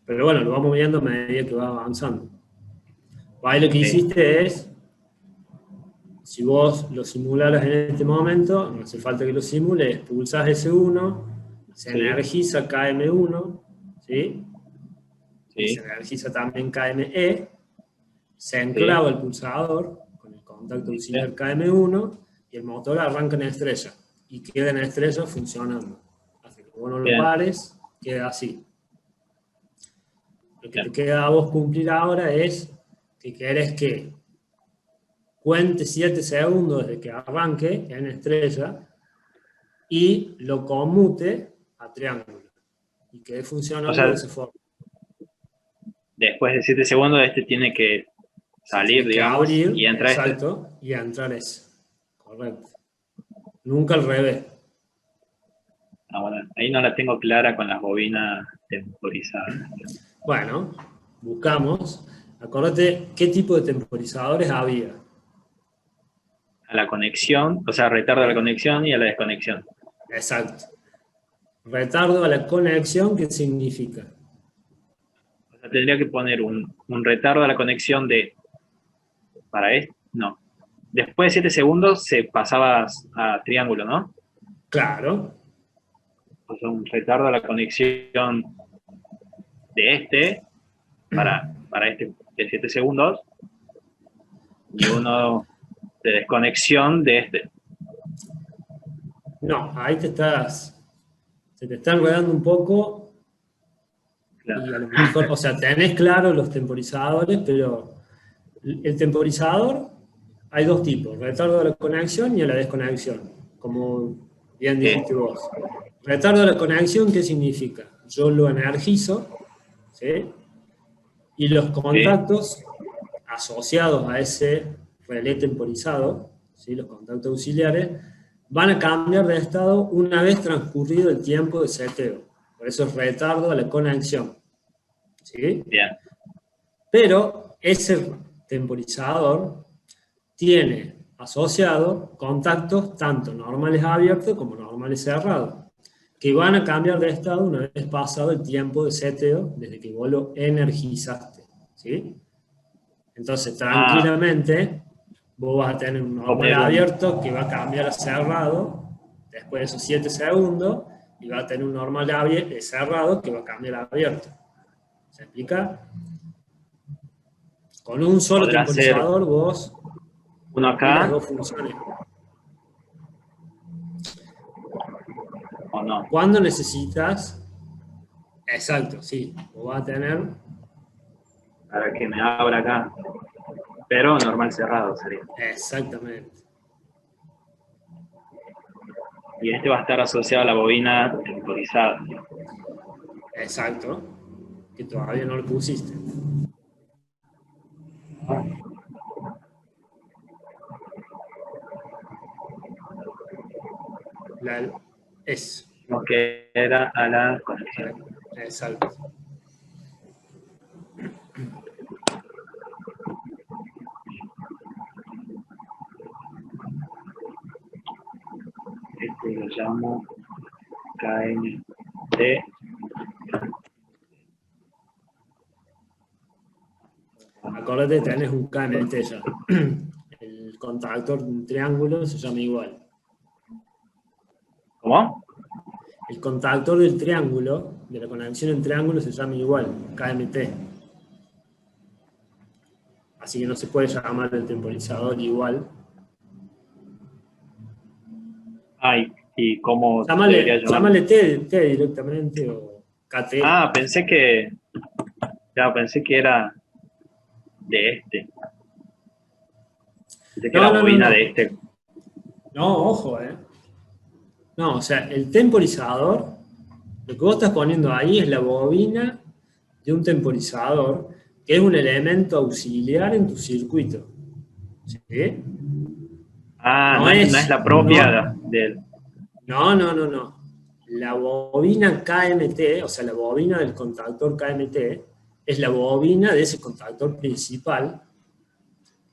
Pero bueno, lo vamos viendo a medida que va avanzando. Ahí lo que hiciste es, si vos lo simularas en este momento, no hace falta que lo simules, pulsás S1, se energiza KM1, ¿sí? Y se energiza también KME, se enclava el pulsador con el contacto auxiliar KM1 y el motor arranca en estrella y queda en estrella funcionando. Hasta que vos no lo pares, queda así. Lo que te queda a vos cumplir ahora es que querés que cuente 7 segundos desde que arranque en estrella y lo conmute a triángulo y quede funcionando de esa forma. Después de 7 segundos, este tiene que salir, digamos, abrir, y entrar. Exacto, y a entrar ese. Correcto. Nunca al revés. Bueno, ahí no la tengo clara con las bobinas temporizadas. Bueno, buscamos. Acordate qué tipo de temporizadores había. A la conexión, o sea, retardo a la conexión y a la desconexión. Exacto. Retardo a la conexión, ¿qué significa? O sea, tendría que poner un retardo a la conexión de... Para esto, no. Después de 7 segundos se pasaba a triángulo, ¿no? Claro. O sea, un retardo a la conexión de este para este de 7 segundos y uno de desconexión de este. No, ahí se te está enredando un poco. Claro. Y a lo mejor, o sea, tenés claro los temporizadores, pero el temporizador hay 2 tipos, retardo a la conexión y a la desconexión, como bien dijiste vos. Retardo a la conexión, ¿qué significa? Yo lo energizo, ¿sí? Y los contactos asociados a ese relé temporizado, ¿sí? Los contactos auxiliares, van a cambiar de estado una vez transcurrido el tiempo de seteo. Por eso es retardo a la conexión. ¿Sí? Bien. Pero ese temporizador tiene asociado contactos tanto normales abiertos como normales cerrados, que van a cambiar de estado una vez pasado el tiempo de seteo desde que vos lo energizaste. ¿Sí? Entonces, tranquilamente, vos vas a tener un normal abierto que va a cambiar a cerrado después de esos 7 segundos y va a tener un normal cerrado que va a cambiar a abierto. ¿Se explica? Con un solo Podrá temporizador vos uno las acá dos funciones. o no. Cuando necesitas, exacto, sí, vos vas a tener, Para que me abra acá. Pero normal cerrado sería. exactamente, Y este va a estar asociado a la bobina temporizada. exacto, que todavía no lo pusiste. Es. Como que era a la conexión. Exacto. Este lo llamo KMT. Acordate, tenés un KMT ya. El contactor de un triángulo se llama igual. ¿Cómo? El contactor del triángulo, de la conexión en triángulo, se llama igual, KMT. Así que no se puede llamar el temporizador igual. Ay, ¿y cómo debería llamar? Llámale T directamente o KT. Ah, pensé que era de este. Pensé que era la bobina de este. No, ojo, No, o sea, el temporizador, lo que vos estás poniendo ahí es la bobina de un temporizador, que es un elemento auxiliar en tu circuito. ¿Sí? Ah, no es la propia del... No. La bobina KMT, o sea, la bobina del contactor KMT, es la bobina de ese contactor principal,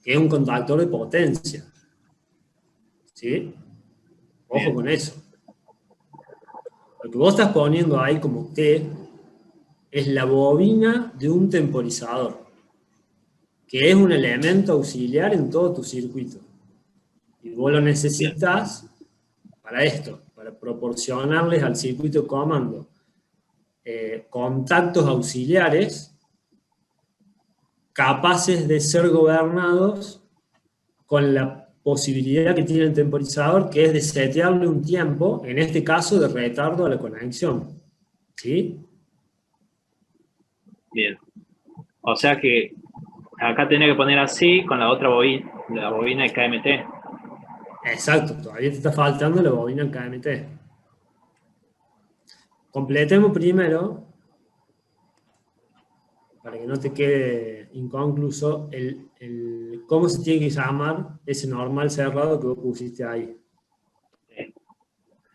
que es un contactor de potencia. ¿Sí? Ojo Bien. con eso. Lo que vos estás poniendo ahí como T es la bobina de un temporizador, que es un elemento auxiliar en todo tu circuito. Y vos lo necesitas para esto, para proporcionarles al circuito comando contactos auxiliares capaces de ser gobernados con la posibilidad que tiene el temporizador, que es de setearle un tiempo, en este caso de retardo a la conexión. ¿Sí? Bien. O sea que acá tenía que poner así con la otra bobina, la bobina de KMT. Exacto, todavía te está faltando la bobina KMT. Completemos primero, para que no te quede inconcluso, cómo se tiene que llamar ese normal cerrado que vos pusiste ahí. Sí.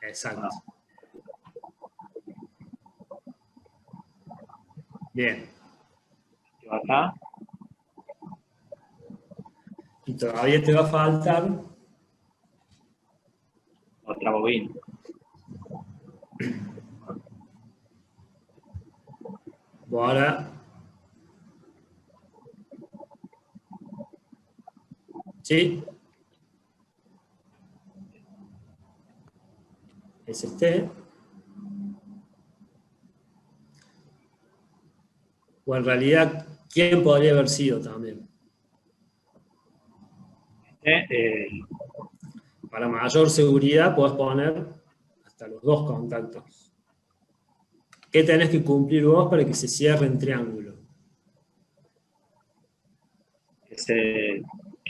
Exacto. Bien. Acá. Y todavía te va a faltar Otra bobina. ahora. ¿Sí? Es este. O en realidad, ¿quién podría haber sido también? Para mayor seguridad, podés poner hasta los dos contactos. ¿Qué tenés que cumplir vos para que se cierre en triángulo? Que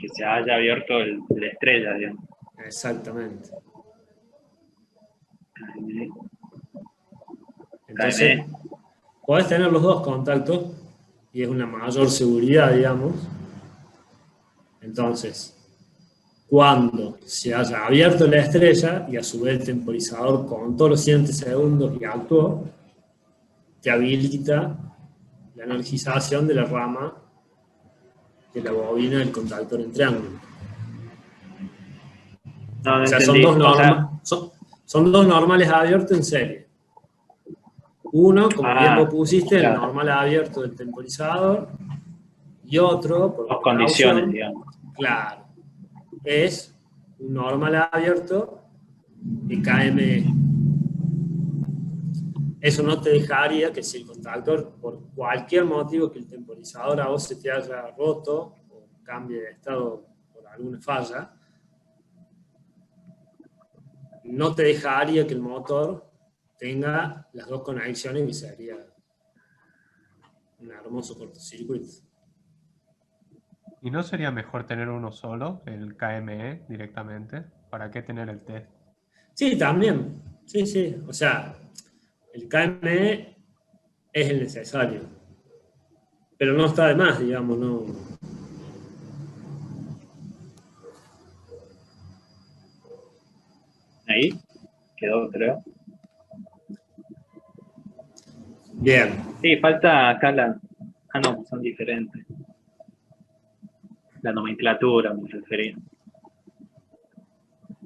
se haya abierto la estrella, digamos. Exactamente. KM. Entonces, podés tener los dos contactos y es una mayor seguridad, digamos. Entonces, cuando se haya abierto la estrella y a su vez el temporizador contó los siguientes segundos y actuó, te habilita la energización de la rama de la bobina del contactor en triángulo. No, no O sea, entendí. son dos normales abiertos en serie. Uno, como bien vos pusiste, el claro. normal abierto del temporizador, y otro, por Dos condiciones, precaución, digamos. claro, es un normal abierto de KME. Eso no te dejaría que si el contactor, por cualquier motivo que el temporizador a vos se te haya roto o cambie de estado por alguna falla, no te dejaría que el motor tenga las dos conexiones y sería un hermoso cortocircuito. ¿Y no sería mejor tener uno solo, el KME directamente? ¿Para qué tener el test? Sí, también. Sí, sí. O sea, el KME es el necesario. Pero no está de más, digamos, no. Ahí quedó, creo. Bien. Sí, falta acá la... Ah, no, son diferentes. La nomenclatura, me refería.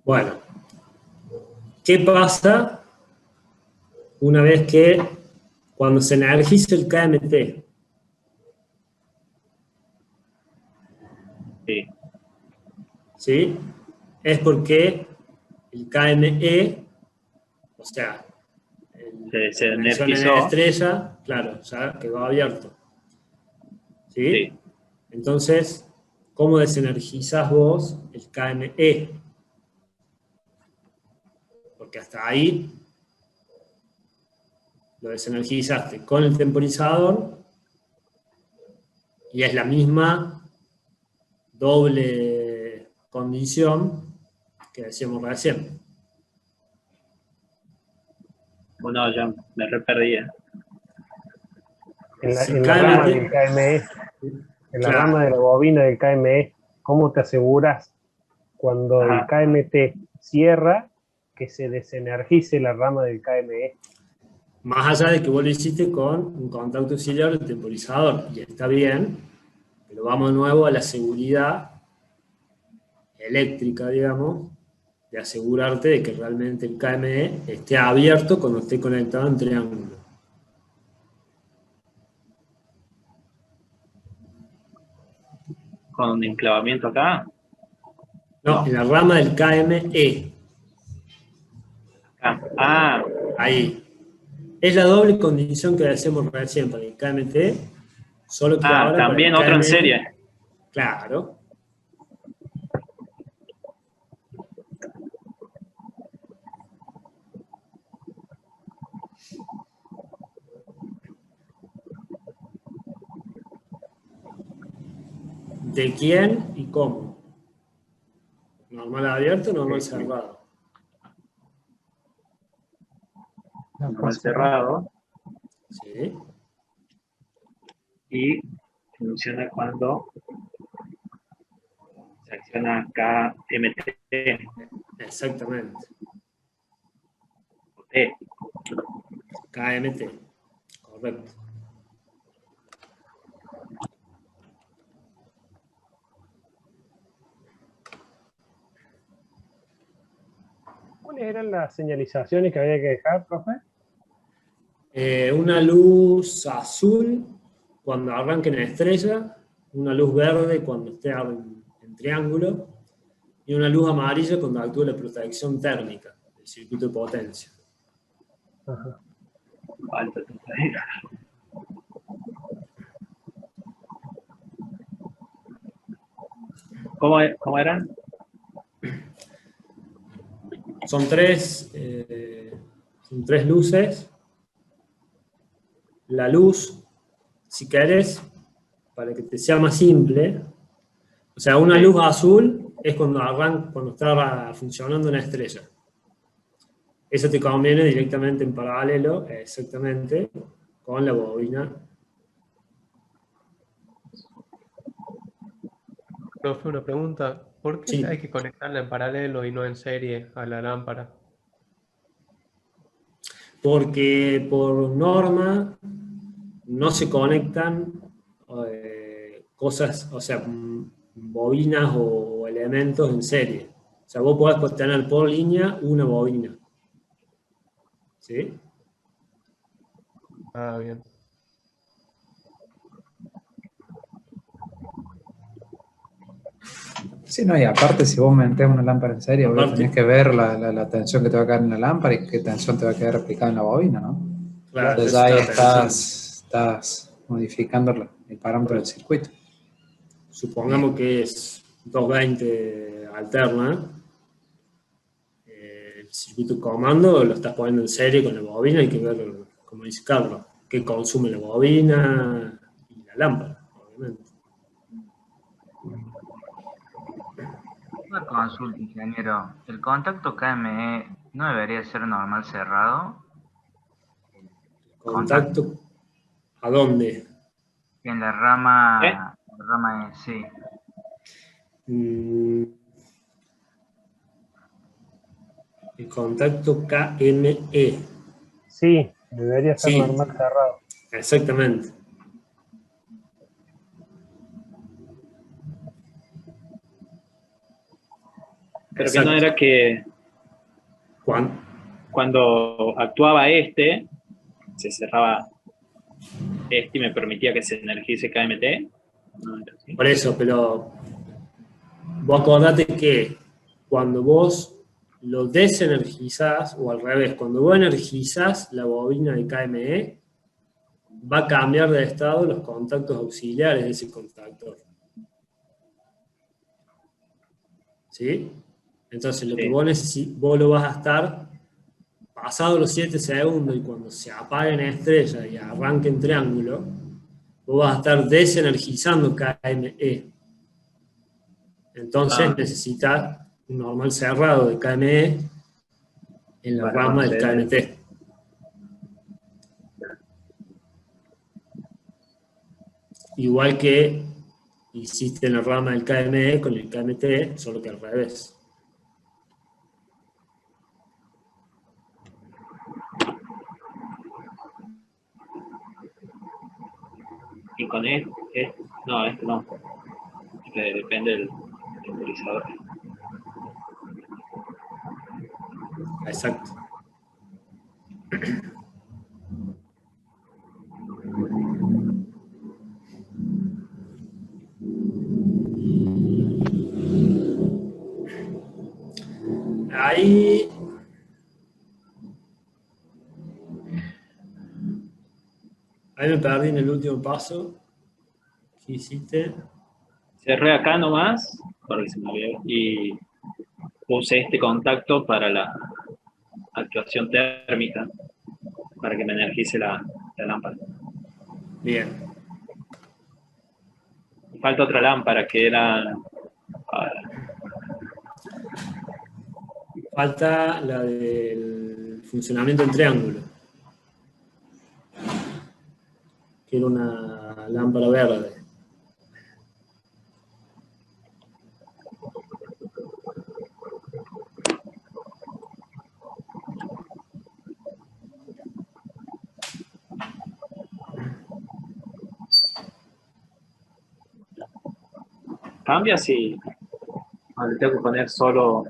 Bueno. ¿Qué pasa una vez que cuando se energiza el KMT? Sí. ¿Sí? Es porque el KME, o sea, Se la conexión en energizó. la estrella, claro, ya quedó abierto. ¿Sí? Sí. Entonces, ¿cómo desenergizas vos el KME? Porque hasta ahí lo desenergizaste con el temporizador y es la misma doble condición que decíamos recién. Bueno, ya me re perdía. En la, Si en la KMT rama del KME, en la Claro. rama de la bobina del KME, ¿cómo te aseguras cuando el KMT cierra que se desenergice la rama del KME? Más allá de que vos lo hiciste con un contacto auxiliar del temporizador, y está bien, pero vamos de nuevo a la seguridad eléctrica, digamos, de asegurarte de que realmente el KME esté abierto cuando esté conectado en triángulo. Con un enclavamiento acá. No, en la rama del KME. Ah, Ahí. Es la doble condición que hacemos recién para el KMT, solo que ahora también para el otro en KME, serie. Claro. ¿De quién y cómo? ¿Normal abierto o normal cerrado? Normal cerrado. Sí. Y funciona cuando se acciona KMT. Exactamente. T. KMT. Correcto. ¿Cuáles eran las señalizaciones que había que dejar, profe? Una luz azul cuando arranque en estrella, una luz verde cuando esté en triángulo y una luz amarilla cuando actúe la protección térmica del circuito de potencia. Ajá. Falta todavía. ¿Cómo eran? Son tres luces. La luz, si querés, para que te sea más simple, o sea, una luz azul es cuando está funcionando una estrella. Eso te conviene directamente en paralelo, exactamente, con la bobina. Profe, una pregunta. ¿Por qué Sí. hay que conectarla en paralelo y no en serie a la lámpara? Porque por norma, no se conectan cosas, o sea, bobinas o elementos en serie. O sea, vos podés tener por línea una bobina. ¿Sí? Ah, bien. Sí, no, y aparte, si vos metés una lámpara en serie, vos Aparte. tenés que ver la tensión que te va a quedar en la lámpara y qué tensión te va a quedar aplicada en la bobina, ¿no? Claro, Entonces eso ahí está estás modificando el parámetro del circuito. Supongamos que es 220 alterna. El circuito comando lo estás poniendo en serie con la bobina, hay que ver, como dice Carlos, qué consume la bobina y la lámpara, obviamente. Una consulta, ingeniero. ¿El contacto KME no debería ser normal cerrado? ¿Contacto a dónde? En la rama, la rama E, sí. El contacto KME. Sí, debería ser Sí. normal cerrado. Exactamente. Pero que no era que cuando actuaba se cerraba y me permitía que se energice KMT. No era así. Por eso, pero vos acordate que cuando vos lo desenergizás, o al revés, cuando vos energizás la bobina de KME, va a cambiar de estado los contactos auxiliares de ese contactor. ¿Sí? Entonces, lo que vos lo vas a estar, pasado los 7 segundos, y cuando se apaguen estrellas y arranquen triángulo, vos vas a estar desenergizando KME. Entonces necesitas un normal cerrado de KME en la rama del KMT. Igual que hiciste en la rama del KME con el KMT, solo que al revés. Y con no, no. Depende del temporizador. Exacto. Ahí me perdí en el último paso. ¿Qué hiciste? Cerré acá nomás, porque se me había, y puse este contacto para la actuación térmica, para que me energice la lámpara. Bien. Falta otra lámpara que era... Falta la del funcionamiento en triángulo, que era una lámpara verde. ¿Cambia si le tengo que poner solo?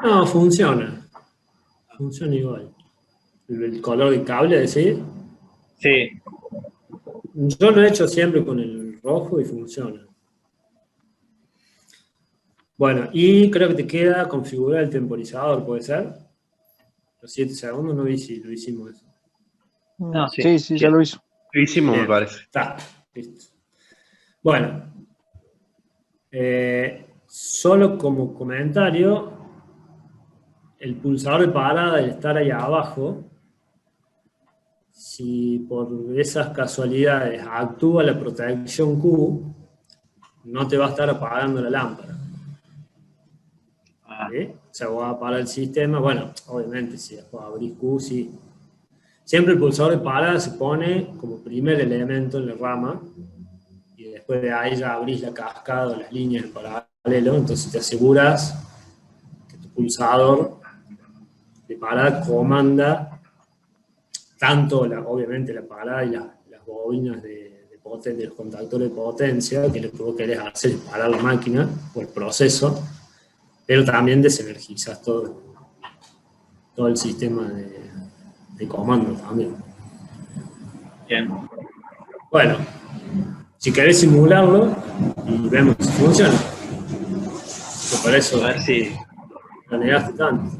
No, funciona. Funciona igual. ¿El color del cable, decir? Sí. Yo lo he hecho siempre con el rojo y funciona. Bueno, y creo que te queda configurar el temporizador, ¿puede ser? Los 7 segundos, no vi si lo hicimos eso. No, sí, ya lo hizo. Lo hicimos, Bien. me parece. Está, listo. Bueno, solo como comentario, el pulsador de parada, al estar ahí abajo, si por esas casualidades actúa la protección Q, no te va a estar apagando la lámpara. ¿Sí? O sea, va a apagar el sistema. Bueno, obviamente, si después abrís Q, sí. Siempre el pulsador de parada se pone como primer elemento en la rama, y después de ahí ya abrís la cascada o las líneas en paralelo, entonces te aseguras que tu pulsador de parada comanda tanto obviamente la parada y las bobinas de los contactores de potencia, que lo que vos querés hacer es parar la máquina o el proceso, pero también desenergizas todo el sistema de comando también. Bien. Bueno, si querés simularlo y vemos si funciona. Por eso, A ver si... lo negaste tanto.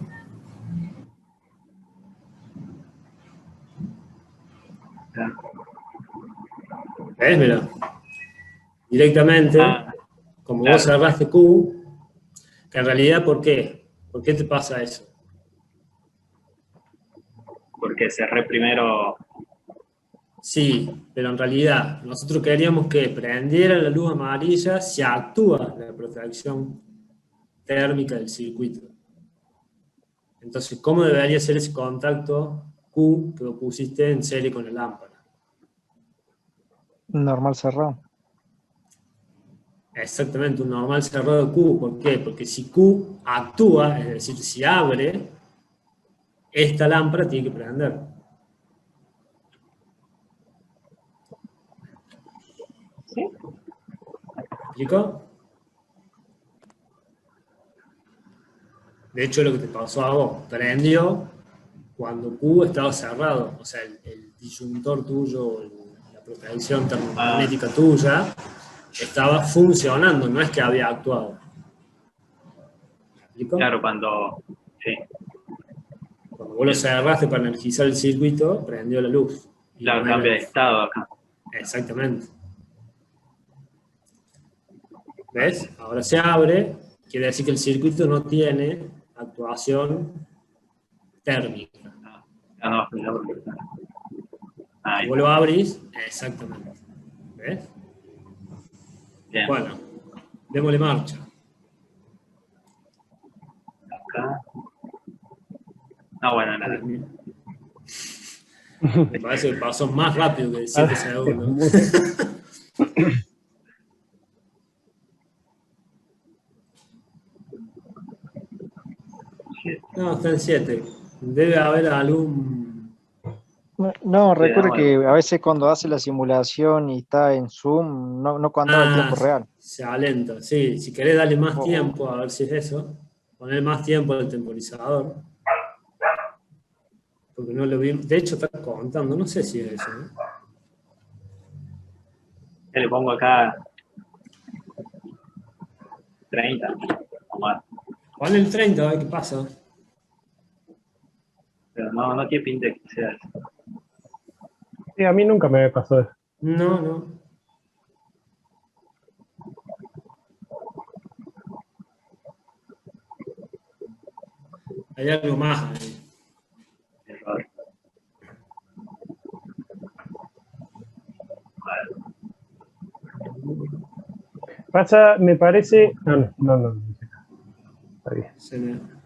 ¿Ves? Mira. Directamente, como claro. vos cerraste Q, que en realidad, ¿por qué? ¿Por qué te pasa eso? Porque cerré primero... Sí, pero en realidad nosotros queríamos que prendiera la luz amarilla si actúa la protección térmica del circuito. Entonces, ¿cómo debería ser ese contacto Q que lo pusiste en serie con la lámpara? Normal cerrado. Exactamente, un normal cerrado de Q. ¿Por qué? Porque si Q actúa, es decir, si abre, esta lámpara tiene que prender. ¿Sí? ¿Me explico? De hecho, lo que te pasó a vos, prendió cuando Q estaba cerrado. O sea, el disyuntor tuyo, la protección termomagnética tuya, estaba funcionando, no es que había actuado. ¿Me explico? Claro, cuando... Sí. Cuando vos lo cerraste para energizar el circuito, prendió la luz. Claro, cambia de estado acá. Exactamente. ¿Ves? Ahora se abre, quiere decir que el circuito no tiene actuación térmica. No, Si vos lo abrís, exactamente. ¿Ves? Bien. Bueno, démosle marcha. Acá. Bueno, nada. Me parece que pasó más rápido que 7 segundos. No, está en 7. Debe haber algún... No, recuerda que a veces cuando hace la simulación y está en Zoom, no contaba el tiempo real. Se alenta, sí. Si querés darle más tiempo, a ver si es eso. Poner más tiempo al temporizador. Porque no lo vi. De hecho, está contando, no sé si es eso. Le pongo acá 30. Pon el 30, a ver qué pasa. Pero no tiene pinta de que sea eso. Sí, a mí nunca me pasó eso. No. Hay algo más ahí. Error. Pasa, me parece... No. Está bien.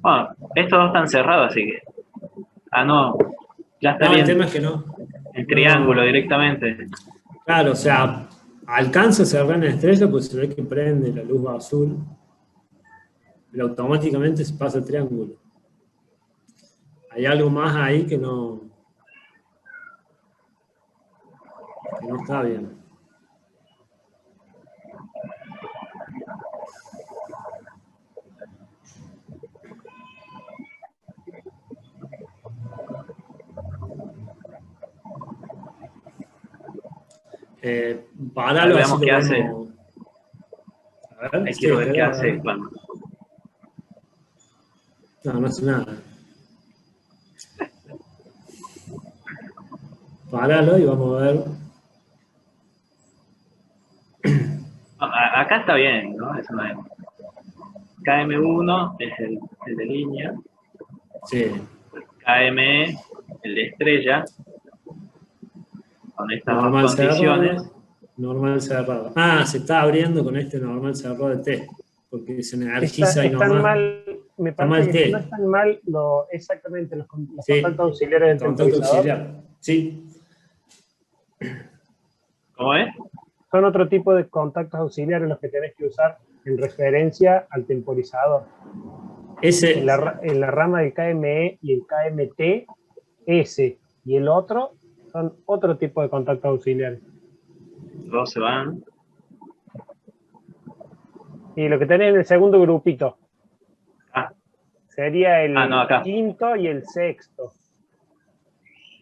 Bueno, estos dos están cerrados, así que... no. Ya está No, bien. el tema es que no. El triángulo directamente. Claro, o sea, alcanza a cerrar en estrella, pues se ve que prende la luz azul. Pero automáticamente se pasa el triángulo. Hay algo más ahí que no está bien. Paralo veamos así qué lo hace. vemos. A ver, Ahí quiero ver qué hace ver. cuando... No hace nada. Paralo y vamos a ver. Acá está bien, ¿no? Eso no es. KM1 es el de línea. Sí. KME, el de estrella. Con estas Normal dos condiciones. cerrado. Normal cerrado. Se está abriendo con este normal cerrado de T. Porque se energiza y Están nomás. mal, me parece que no están mal exactamente los contactos auxiliares del temporizador. Auxiliar. Sí. ¿Cómo es? Son otro tipo de contactos auxiliares los que tenés que usar en referencia al temporizador. En la rama del KME y el KMT, ese y el otro son otro tipo de contactos auxiliares. Dos se van. Y lo que tenés en el segundo grupito sería el acá. quinto y el sexto.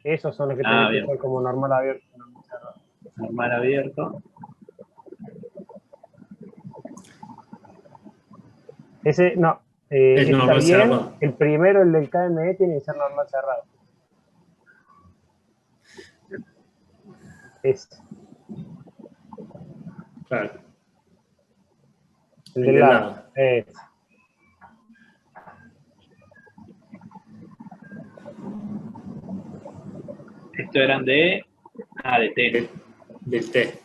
Esos son los que tenés que Bien. usar como normal abierto. Normal abierto. Ese, no. Es Está normal bien. cerrado. El primero, el del KME, tiene que ser normal cerrado. Claro. El del lado. Estos eran de T. Del T.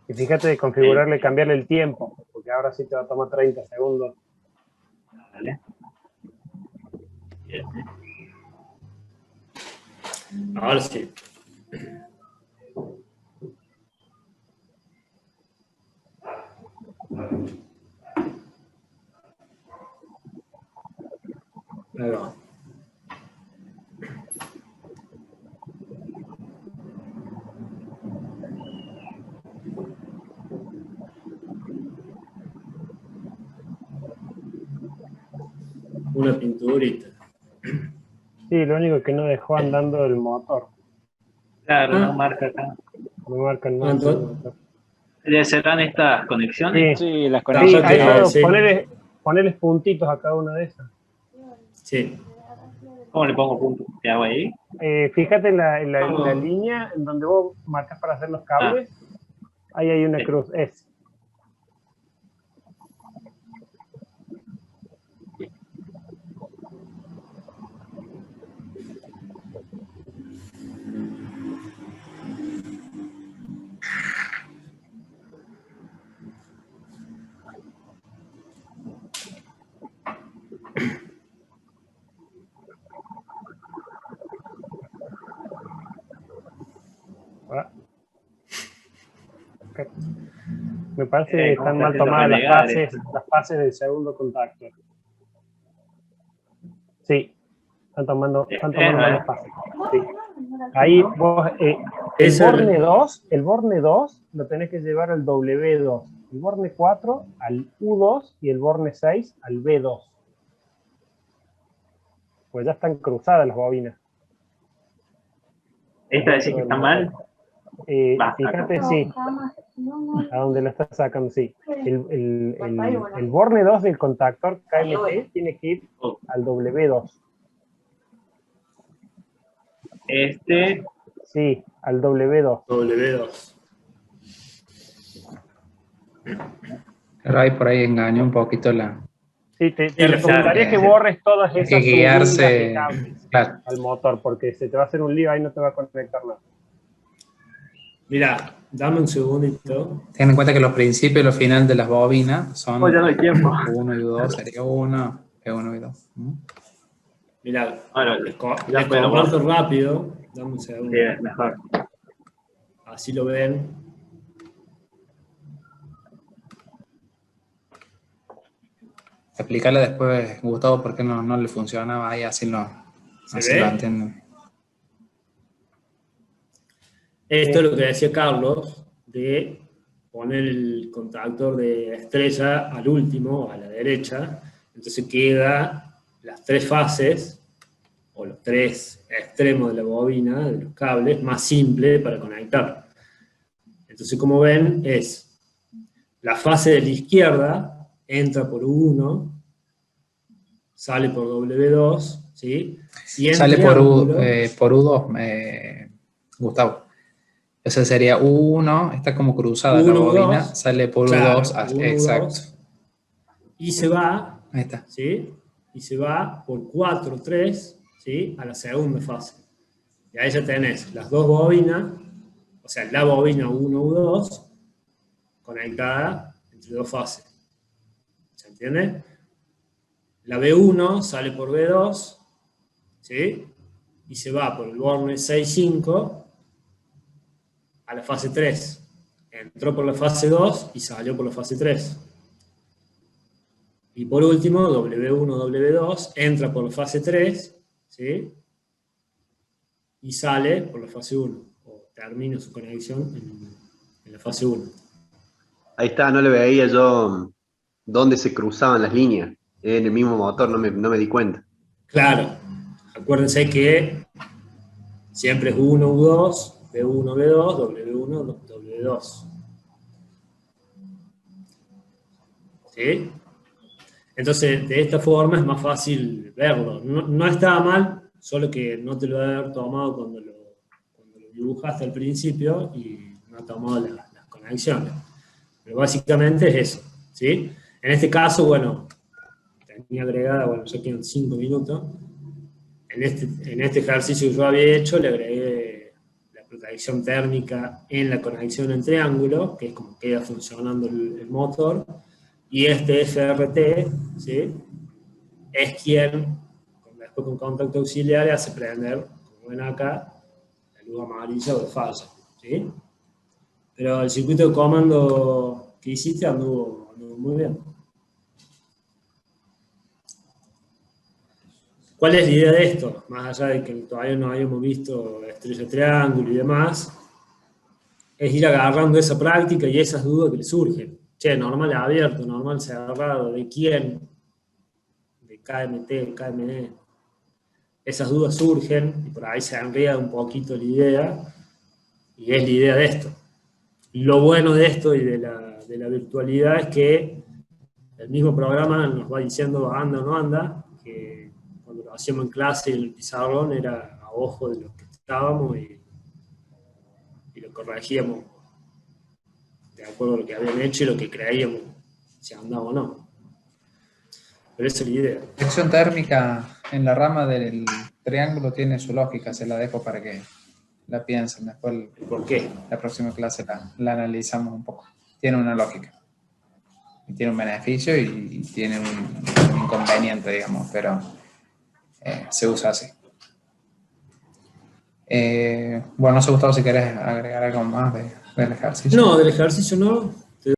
Y fíjate de configurarle, cambiarle el tiempo, porque ahora sí te va a tomar 30 segundos. Vale. Bien. Ahora sí. Ahí va. Una pinturita. Sí, lo único que no dejó andando el motor. Claro, no marca acá. No marca el motor. ¿Serán estas conexiones? Sí, las Sí, conexiones. ponerles puntitos a cada una de esas. Sí. ¿Cómo le pongo punto? ¿Qué hago ahí? Fíjate en la línea en donde vos marcas para hacer los cables. Ahí hay una cruz S. Me parece que están mal tomadas las fases del segundo contacto. Sí, están tomando mal las fases. Sí. Ahí vos, el Borne 2 lo tenés que llevar al W2, el Borne 4 al U2 y el Borne 6 al B2. Pues ya están cruzadas las bobinas. ¿Esta decís que está mal? Fíjate, sí. A donde lo estás sacando, sí. El Borne 2 del contactor KMT tiene que ir al W2. Sí, al W2. W2. Pero ahí por ahí engañó un poquito la... Sí, te recomendaría que borres todas esas que guiarse, cables claro, al motor, porque se te va a hacer un lío, ahí no te va a conectar nada. Mira, dame un segundito. Ten en cuenta que los principios y los finales de las bobinas son ya no hay tiempo. 1 y 2, sería 1, P1 y 2. Mira, le comparto rápido. Dame un segundo. Bien, mejor. Así lo ven. Explicarle después, Gustavo, por qué no le funcionaba ahí, así lo entienden. Esto es lo que decía Carlos, de poner el contactor de estrella al último, a la derecha. Entonces queda las tres fases, o los tres extremos de la bobina, de los cables, más simple para conectar. Entonces, como ven, es la fase de la izquierda, entra por U1, sale por W2, ¿sí? Y sale por U2, Gustavo. Esa sería U1, está como cruzada la bobina, sale por U2, exacto. Y se va, ahí está. ¿sí? Y se va por 4, 3, ¿sí? A la segunda fase. Y ahí ya tenés las dos bobinas, o sea, la bobina U1, U2, conectada entre dos fases. ¿Se entiende? La B1 sale por B2, ¿sí? y se va por el borne 6,5 a la fase 3. Entró por la fase 2 y salió por la fase 3. Y por último, W1, W2 entra por la fase 3, ¿sí? Y sale por la fase 1, o termina su conexión en la fase 1. Ahí está, no le veía yo dónde se cruzaban las líneas. En el mismo motor, no me di cuenta. Claro, acuérdense que siempre es U1, U2, B1, B2, W1, W2. ¿Sí? Entonces, de esta forma es más fácil verlo. No estaba mal, solo que no te lo debe haber tomado cuando lo dibujaste al principio y no ha tomado las conexiones. Pero básicamente es eso, ¿sí? En este caso, bueno, tenía agregada, bueno, ya quedan 5 minutos. En este ejercicio que yo había hecho, le agregué la protección térmica en la conexión en triángulo, que es como queda funcionando el motor. Y este FRT, ¿sí? Es quien, después con contacto auxiliar, hace prender, como ven acá, la luz amarilla o de falla, ¿sí? Pero el circuito de comando que hiciste anduvo muy bien. ¿Cuál es la idea de esto? Más allá de que todavía no habíamos visto estrella triángulo y demás, es ir agarrando esa práctica y esas dudas que le surgen. Che, normal abierto, normal cerrado, ¿de quién? De KMT, KME. Esas dudas surgen y por ahí se enreda un poquito la idea, y es la idea de esto. Lo bueno de esto y de la virtualidad es que el mismo programa nos va diciendo anda o no anda, que cuando lo hacíamos en clase y en el pizarrón era a ojo de lo que estábamos y lo corregíamos de acuerdo a lo que habían hecho y lo que creíamos, si andaba o no. Pero esa es la idea. La protección térmica en la rama del triángulo tiene su lógica, se la dejo para que la piensen. Después, ¿por qué? La próxima clase la analizamos un poco. Tiene una lógica. Y tiene un beneficio y tiene un inconveniente, digamos, pero se usa así. Bueno, no sé, Gustavo, si querés agregar algo más del ejercicio. No, del ejercicio no.